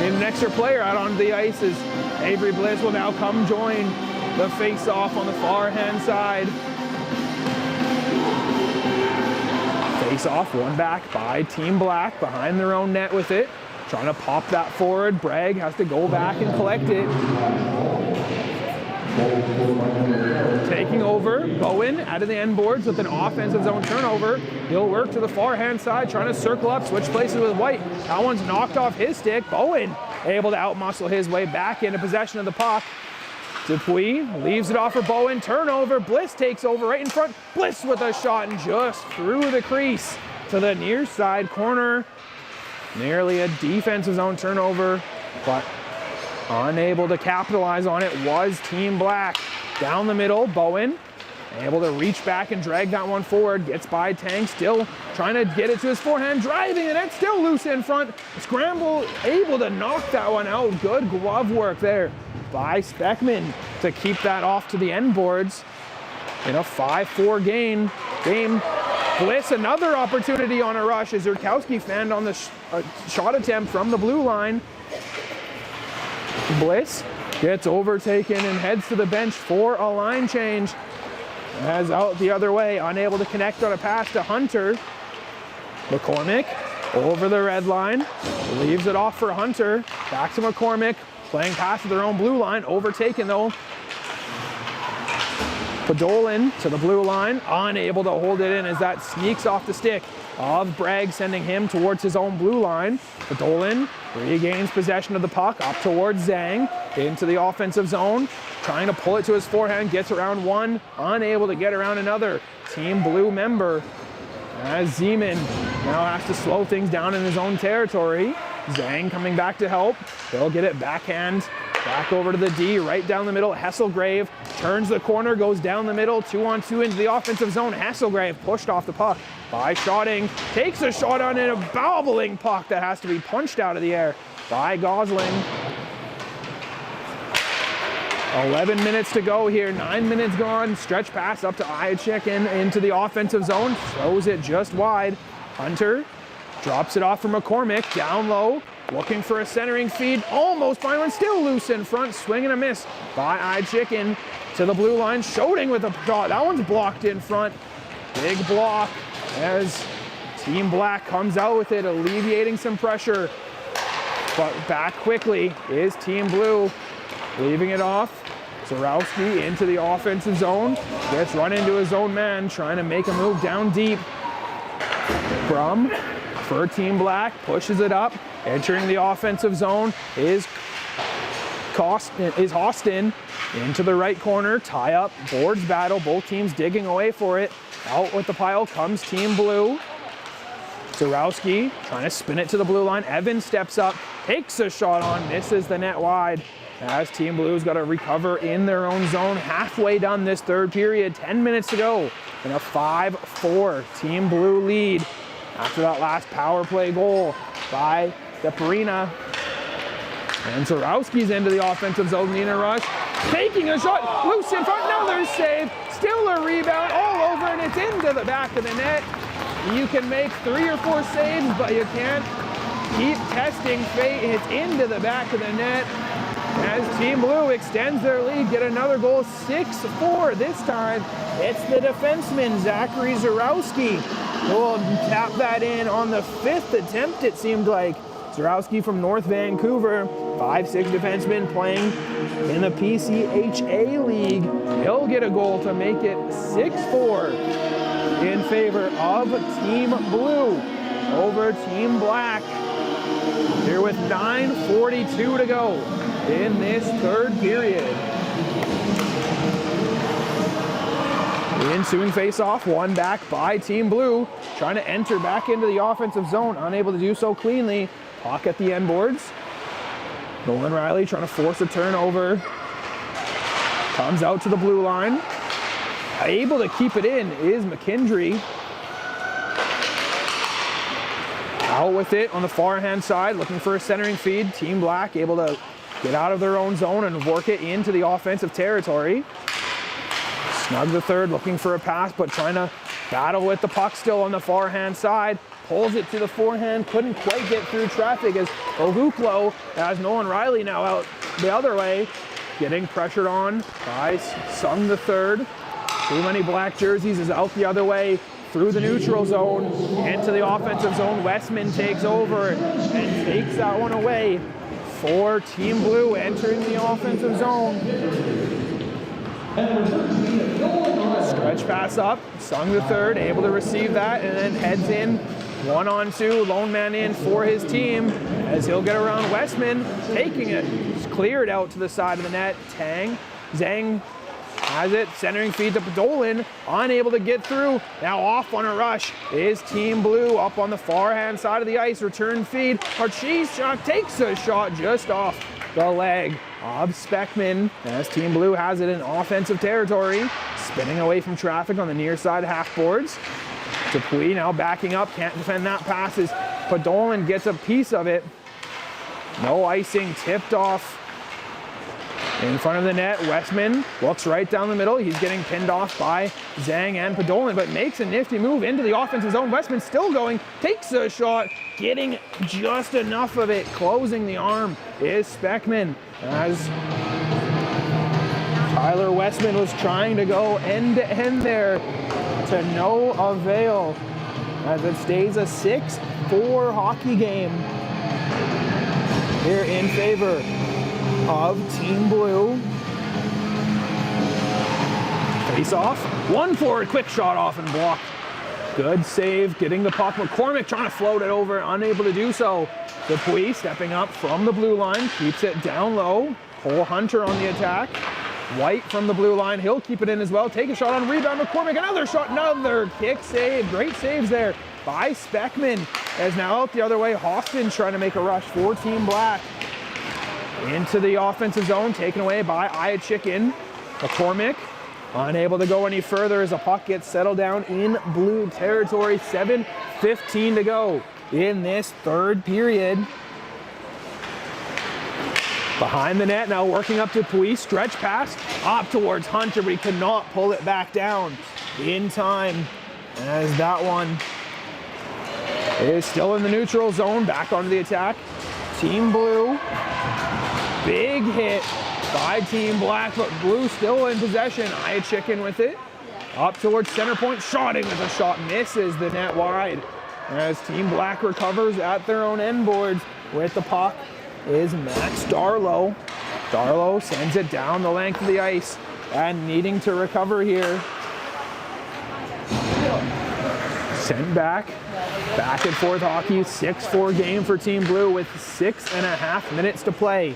Need an extra player out on the ice as Avery Bliss will now come join the face-off on the far-hand side. Face-off, won back by Team Black, behind their own net with it. Trying to pop that forward. Bragg has to go back and collect it. Taking over, Bowen out of the end boards with an offensive zone turnover. He'll work to the far-hand side, trying to circle up, switch places with White. That one's knocked off his stick. Bowen able to outmuscle his way back into possession of the puck. Dupuis leaves it off for Bowen, turnover, Bliss takes over right in front, Bliss with a shot and just through the crease to the near side corner. Nearly a defensive zone turnover, but unable to capitalize on it was Team Black. Down the middle, Bowen able to reach back and drag that one forward, gets by Tang, still trying to get it to his forehand, driving it, it's still loose in front. Scramble, able to knock that one out, good glove work there by Speckman to keep that off to the end boards. In a 5-4 game. Bliss, another opportunity on a rush as Zurkowski fanned on the shot attempt from the blue line. Bliss gets overtaken and heads to the bench for a line change. As out the other way, unable to connect on a pass to Hunter. McCormick over the red line, leaves it off for Hunter. Back to McCormick, playing past their own blue line, overtaken though. Podolin to the blue line, unable to hold it in as that sneaks off the stick of Bragg, sending him towards his own blue line. Podolin regains possession of the puck up towards Zhang, into the offensive zone, trying to pull it to his forehand, gets around one, unable to get around another Team Blue member. As Zeman now has to slow things down in his own territory. Zhang coming back to help. They'll get it backhand, back over to the D, right down the middle. Hesselgrave turns the corner, goes down the middle, 2-on-2 into the offensive zone. Hesselgrave pushed off the puck by Schotting, takes a shot on it, a bobbling puck that has to be punched out of the air by Gosling. 11 minutes to go here, 9 minutes gone. Stretch pass up to Iachikin into the offensive zone, throws it just wide. Hunter drops it off for McCormick, down low, looking for a centering feed, almost by one, still loose in front, swing and a miss by Iachikin to the blue line, Schoting with a shot, that one's blocked in front. Big block as Team Black comes out with it, alleviating some pressure. But back quickly is Team Blue, leaving it off. Zarowski into the offensive zone, gets run into his own man, trying to make a move down deep. Brum for Team Black, pushes it up, entering the offensive zone is Austin into the right corner, tie up, boards battle, both teams digging away for it. Out with the pile comes Team Blue. Zarowski trying to spin it to the blue line, Evans steps up, takes a shot on, misses the net wide. As Team Blue's got to recover in their own zone, halfway done this third period, 10 minutes to go in a 5-4 Team Blue lead after that last power play goal by Deperina. And Zarowski's into the offensive zone, Nina Rush, taking a shot, loose in front, another save, still a rebound all over, and it's into the back of the net. You can make 3 or 4 saves, but you can't keep testing fate. It's into the back of the net. As Team Blue extends their lead, get another goal, 6-4 this time. It's the defenseman, Zachary Zarowski, who will tap that in on the 5th attempt, it seemed like. Zarowski from North Vancouver, 5'6" defenseman playing in the PCHA League. He'll get a goal to make it 6-4 in favor of Team Blue over Team Black. Here with 9:42 to go in this third period. The ensuing face-off, won back by Team Blue, trying to enter back into the offensive zone, unable to do so cleanly. Puck at the end boards. Nolan Riley trying to force a turnover. Comes out to the blue line. Able to keep it in is McKendry. Out with it on the far-hand side, looking for a centering feed. Team Black able to get out of their own zone and work it into the offensive territory. Snug the third, looking for a pass, but trying to battle with the puck still on the far-hand side. Pulls it to the forehand, couldn't quite get through traffic as Oguklo has Nolan Riley now out the other way. Getting pressured on by Sung the third. Too many black jerseys is out the other way through the neutral zone into the offensive zone. Westman takes over and takes that one away for Team Blue entering the offensive zone. Stretch pass up, Sung the third, able to receive that and then heads in 1-on-2, lone man in for his team as he'll get around Westman, taking it. It's cleared out to the side of the net. Zhang has it, centering feed to Podolin, unable to get through. Now off on a rush is Team Blue up on the far hand side of the ice. Return feed. Archie's shot takes a shot just off the leg of Speckman as Team Blue has it in offensive territory. Spinning away from traffic on the near side half boards. Dupuis now backing up, can't defend that pass as Podolin gets a piece of it. No icing, tipped off in front of the net. Westman looks right down the middle. He's getting pinned off by Zhang and Podolin, but makes a nifty move into the offensive zone. Westman still going, takes a shot, getting just enough of it. Closing the arm is Speckman as Tyler Westman was trying to go end to end there to no avail as it stays a 6-4 hockey game here in favor of Team Blue. Face off, one forward, quick shot off and blocked. Good save, getting the puck. McCormick trying to float it over, unable to do so. Dupuis stepping up from the blue line, keeps it down low. Cole Hunter on the attack. White from the blue line, he'll keep it in as well. Take a shot on rebound, McCormick, another shot, another kick save. Great saves there by Speckman. As now out the other way, Hoffman trying to make a rush for Team Black. Into the offensive zone, taken away by Iachikin. McCormick unable to go any further as the puck gets settled down in blue territory. 7:15 to go in this third period. Behind the net, now working up to Dupuis, stretch pass up towards Hunter, but he could not pull it back down in time as that one is still in the neutral zone, back onto the attack. Team Blue, big hit by Team Black, but Blue still in possession. Iachikin with it, up towards center point, shotting with a shot, misses the net wide. As Team Black recovers at their own end boards with the puck is Max Darlow. Darlow sends it down the length of the ice and needing to recover here. Sent back and forth hockey, 6-4 game for Team Blue with 6.5 minutes to play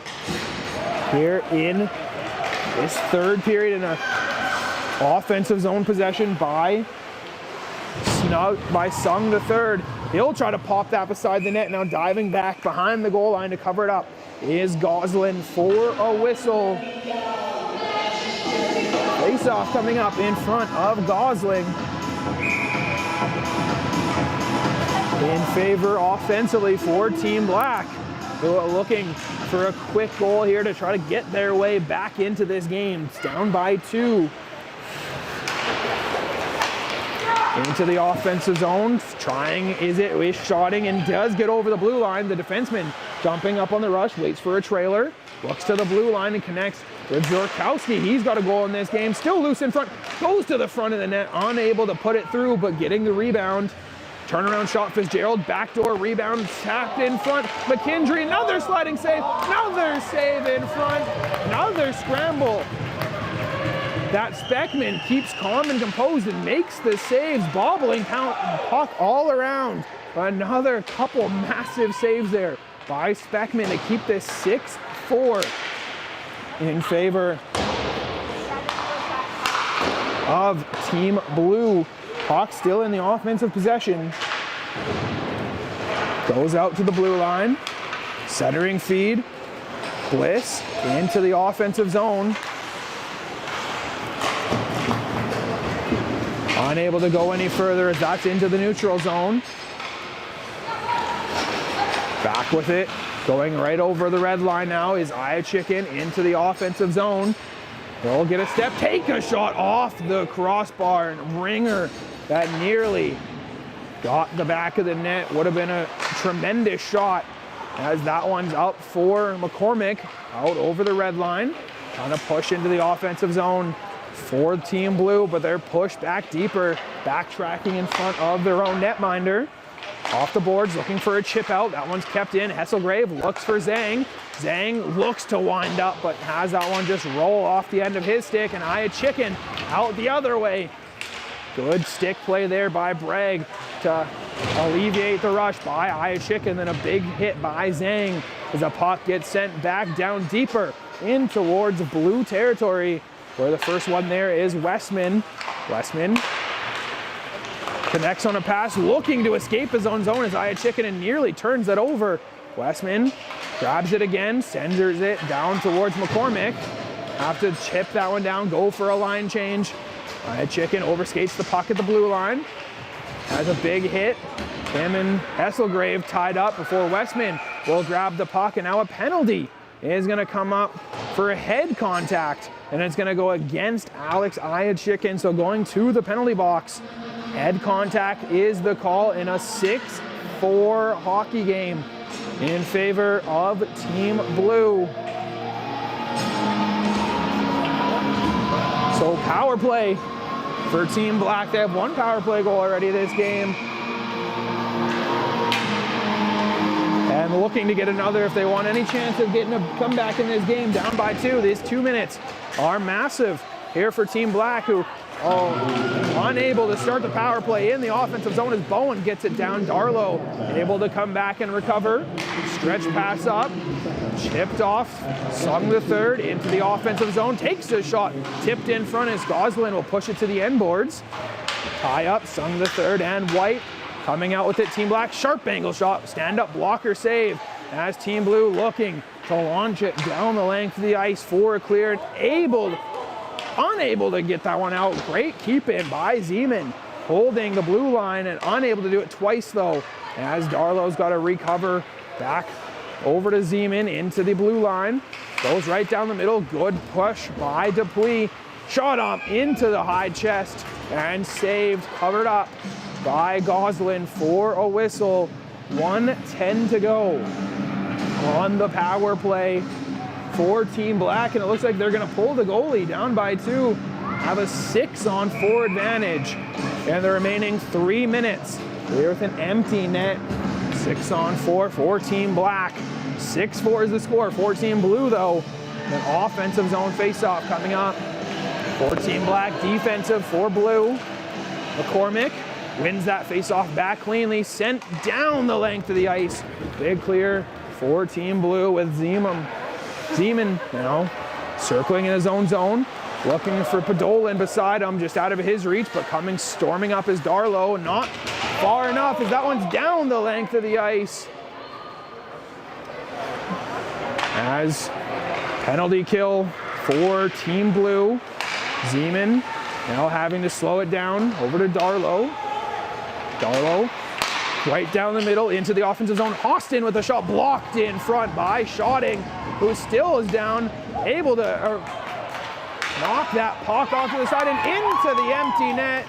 here in this third period in a offensive zone possession by Sung the third. He'll try to pop that beside the net. Now diving back behind the goal line to cover it up is Goslin for a whistle. Face-off coming up in front of Gosling. In favor offensively for Team Black, who are looking for a quick goal here to try to get their way back into this game. It's down by 2. Into the offensive zone, trying, is shotting and does get over the blue line. The defenseman Jumping up on the rush, waits for a trailer, looks to the blue line and connects with Zorkowski. He's got a goal in this game, still loose in front, goes to the front of the net, unable to put it through, but getting the rebound. Turnaround shot, Fitzgerald, backdoor rebound, tapped in front. McKendry, another sliding save, another save in front, another scramble. That Speckman keeps calm and composed and makes the saves, bobbling puck all around. Another couple massive saves there by Speckman to keep this 6-4 in favor of Team Blue. Puck still in the offensive possession. Goes out to the blue line. Centering feed. Bliss into the offensive zone. Unable to go any further as that's into the neutral zone. Back with it. Going right over the red line now is Iachikin into the offensive zone. He'll get a step, take a shot off the crossbar, and ringer that nearly got the back of the net. Would have been a tremendous shot as that one's up for McCormick, out over the red line. Trying to push into the offensive zone for Team Blue, but they're pushed back deeper, backtracking in front of their own netminder. Off the boards, looking for a chip out. That one's kept in. Hesselgrave looks for Zhang. Zhang looks to wind up, but has that one just roll off the end of his stick, and Iachikin out the other way. Good stick play there by Bragg to alleviate the rush by Iachikin, then a big hit by Zhang as the puck gets sent back down deeper in towards blue territory, where the first one there is Westman. Westman connects on a pass, looking to escape his own zone as Iachikin and nearly turns it over. Westman grabs it again, sends it down towards McCormick. Have to chip that one down, go for a line change. Iachikin overskates the puck at the blue line. Has a big hit. Him and Hesselgrave tied up before Westman will grab the puck, and now a penalty is going to come up for a head contact, and it's going to go against Alex Iachikin. So going to the penalty box. Head contact is the call in a 6-4 hockey game in favor of Team Blue. So power play for Team Black. They have one power play goal already this game, and looking to get another if they want any chance of getting a comeback in this game. Down by 2. These 2 minutes are massive here for Team Black, who unable to start the power play in the offensive zone as Bowen gets it down. Darlow able to come back and recover. Stretch pass up, chipped off. Sung the third into the offensive zone, takes a shot, tipped in front as Goslin will push it to the end boards. Tie up, Sung the third, and White coming out with it. Team Black, sharp angle shot, stand up blocker save as Team Blue looking to launch it down the length of the ice for a clear, and unable to get that one out. Great keep in by Zeman, holding the blue line and unable to do it twice though, as Darlow's got to recover back over to Zeman into the blue line. Goes right down the middle. Good push by Dupuis. Shot up into the high chest and saved, covered up by Goslin for a whistle. 1:10 to go on the power play for Team Black, and it looks like they're going to pull the goalie down by 2, have a 6-on-4 advantage, and the remaining 3 minutes. We're with an empty net. 6-on-4 for Team Black. 6-4 is the score for Team Blue, though. An offensive zone faceoff coming up for Team Black. Defensive for Blue. McCormick wins that faceoff back cleanly, sent down the length of the ice. Big clear for Team Blue with Zeman now circling in his own zone, looking for Podolin beside him, just out of his reach, but storming up is Darlow. Not far enough as that one's down the length of the ice. As penalty kill for Team Blue. Zeman now having to slow it down over to Darlow. Darlow right down the middle into the offensive zone. Austin with a shot blocked in front by Schotting, who still is down, able to knock that puck off to the side and into the empty net.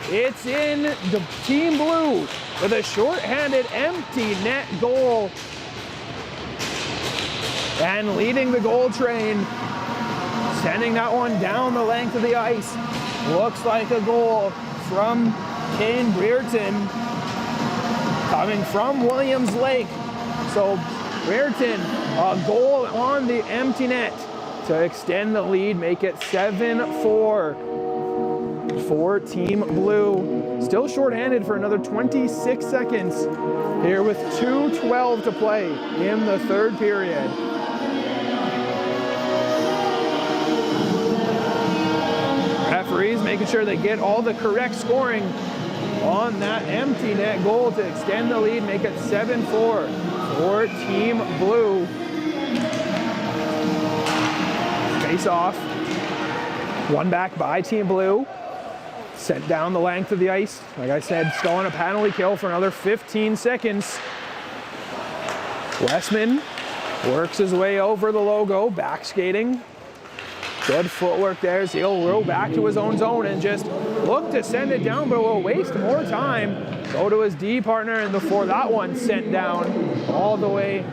It's in the Team Blue with a shorthanded empty net goal and leading the goal train, sending that one down the length of the ice. Looks like a goal from Kane Brereton coming from Williams Lake. So Brereton, a goal on the empty net to extend the lead, make it 7-4 for Team Blue. Still shorthanded for another 26 seconds here with 2:12 to play in the third period. Referees making sure they get all the correct scoring on that empty net goal to extend the lead, make it 7-4 for Team Blue. Face off. One back by Team Blue. Sent down the length of the ice. Like I said, still on a penalty kill for another 15 seconds. Westman works his way over the logo, back skating. Good footwork there as he'll row back to his own zone and just look to send it down, but will waste more time. Go to his D partner, and before that one sent down all the way.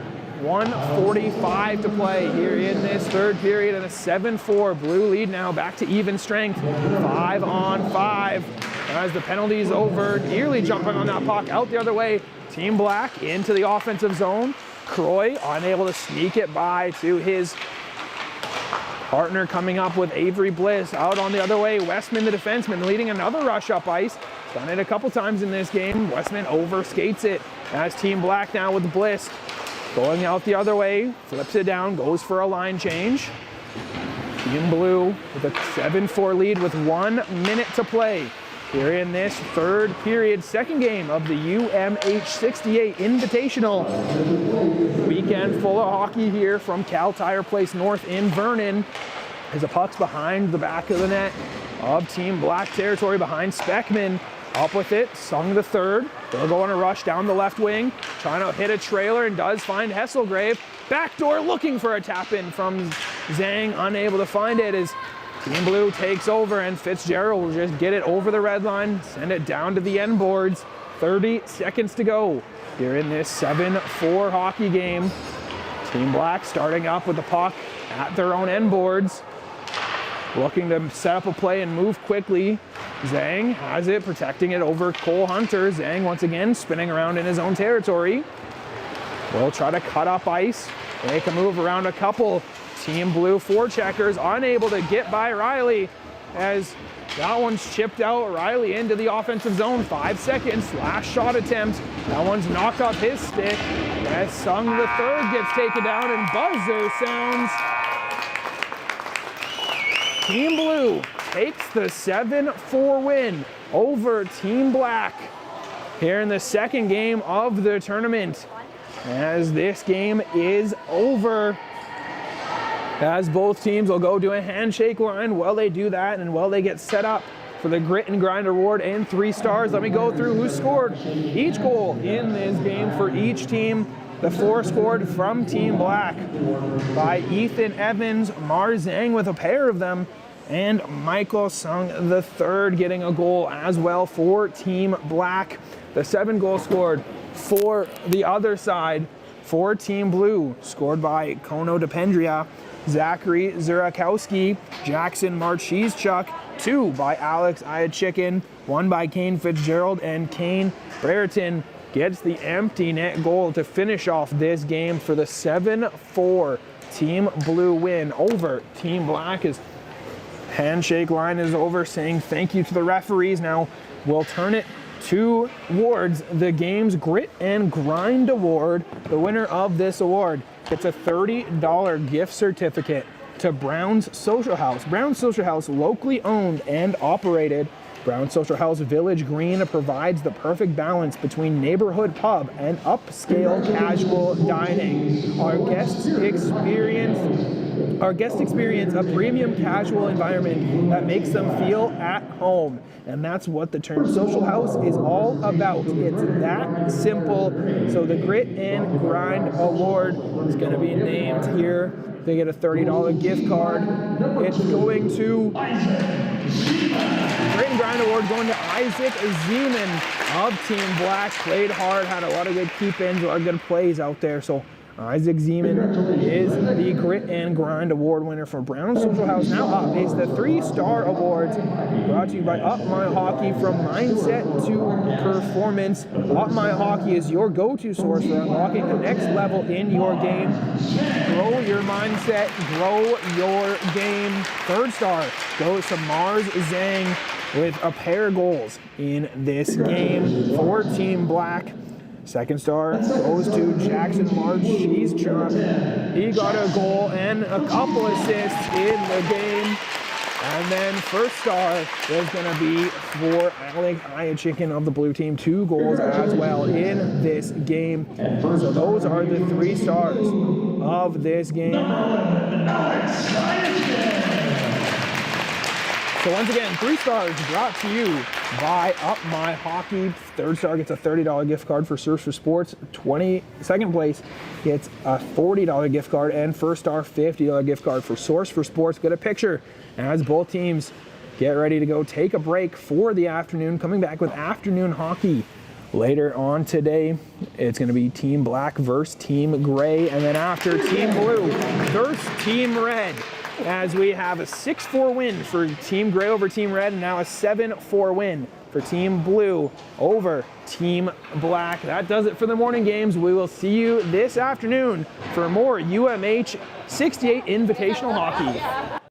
1:45 to play here in this third period, and a 7-4 Blue lead now back to even strength. 5-on-5 as the penalty is over. Nearly jumping on that puck out the other way. Team Black into the offensive zone. Croy unable to sneak it by to his partner coming up with Avery Bliss out on the other way. Westman, the defenseman, leading another rush up ice. Done it a couple times in this game. Westman overskates it as Team Black now with Bliss. Going out the other way, flips it down, goes for a line change. Team Blue with a 7-4 lead with 1 minute to play here in this third period, second game of the UMH-68 Invitational. Weekend full of hockey here from Cal Tire Place North in Vernon. As the puck's behind the back of the net of Team Black territory behind Speckman. Up with it, Sung the third. They'll go on a rush down the left wing, trying to hit a trailer and does find Hesselgrave. Backdoor looking for a tap in from Zhang, unable to find it as Team Blue takes over, and Fitzgerald will just get it over the red line, send it down to the end boards. 30 seconds to go here in this 7-4 hockey game. Team Black starting up with the puck at their own end boards, looking to set up a play and move quickly. Zhang has it, protecting it over Cole Hunter. Zhang once again spinning around in his own territory. Will try to cut up ice, make a move around a couple. Team Blue forecheckers unable to get by Riley as that one's chipped out. Riley into the offensive zone. 5 seconds, last shot attempt. That one's knocked off his stick as Sung the third gets taken down and buzzer sounds. Team Blue takes the 7-4 win over Team Black here in the second game of the tournament, as this game is over. As both teams will go to a handshake line while they do that and while they get set up for the Grit and Grind Award and 3 stars. Let me go through who scored each goal in this game for each team. The 4 scored from Team Black by Ethan Evans, Mars Zhang with a pair of them, and Michael Sung the third getting a goal as well for Team Black. The 7 goals scored for the other side for Team Blue, scored by Kono DePendria, Zachary Zurakowski, Jackson Marcheeschuk, 2 by Alex Iachikin, 1 by Kane Fitzgerald, and Kane Brereton gets the empty net goal to finish off this game for the 7-4 Team Blue win over Team Black. As handshake line is over, saying thank you to the referees. Now we'll turn it towards the game's Grit and Grind Award. The winner of this award gets a $30 gift certificate to Brown's Social House. Brown's Social House, locally owned and operated. Brown's Social House Village Green provides the perfect balance between neighborhood pub and upscale casual dining. Our guests experience a premium casual environment that makes them feel at home. And that's what the term Social House is all about. It's that simple. So the Grit and Grind Award is going to be named here. They get a $30 gift card. It's going to Grit and Grind Award going to Isaac Zeman of Team Black. Played hard, had a lot of good keep-ins, a lot of good plays out there. So Isaac Zeman is the Grit and Grind Award winner for Brown Social House. Now up is the 3-Star Awards, brought to you by Up My Hockey. From mindset to performance, Up My Hockey is your go-to source for unlocking the next level in your game. Grow your mindset, grow your game. 3rd star goes to Mars Zhang with a pair of goals in this game for Team Black. 2nd star goes to Jackson March. He's Chuck. He got a goal and a couple assists in the game. And then 1st star is going to be for Alec Iachikin of the blue team. 2 goals as well in this game. So those are the 3 stars of this game. So once again, 3 stars brought to you by Up My Hockey. 3rd star gets a $30 gift card for Source for Sports. 22nd place gets a $40 gift card, and 1st star $50 gift card for Source for Sports. Get a picture as both teams get ready to go take a break for the afternoon. Coming back with afternoon hockey later on today. It's going to be Team Black versus Team Gray, and then after Team Blue versus Team Red, as we have a 6-4 win for Team Gray over Team Red, and now a 7-4 win for Team Blue over Team Black. That does it for the morning games. We will see you this afternoon for more UMH 68 Invitational Hockey.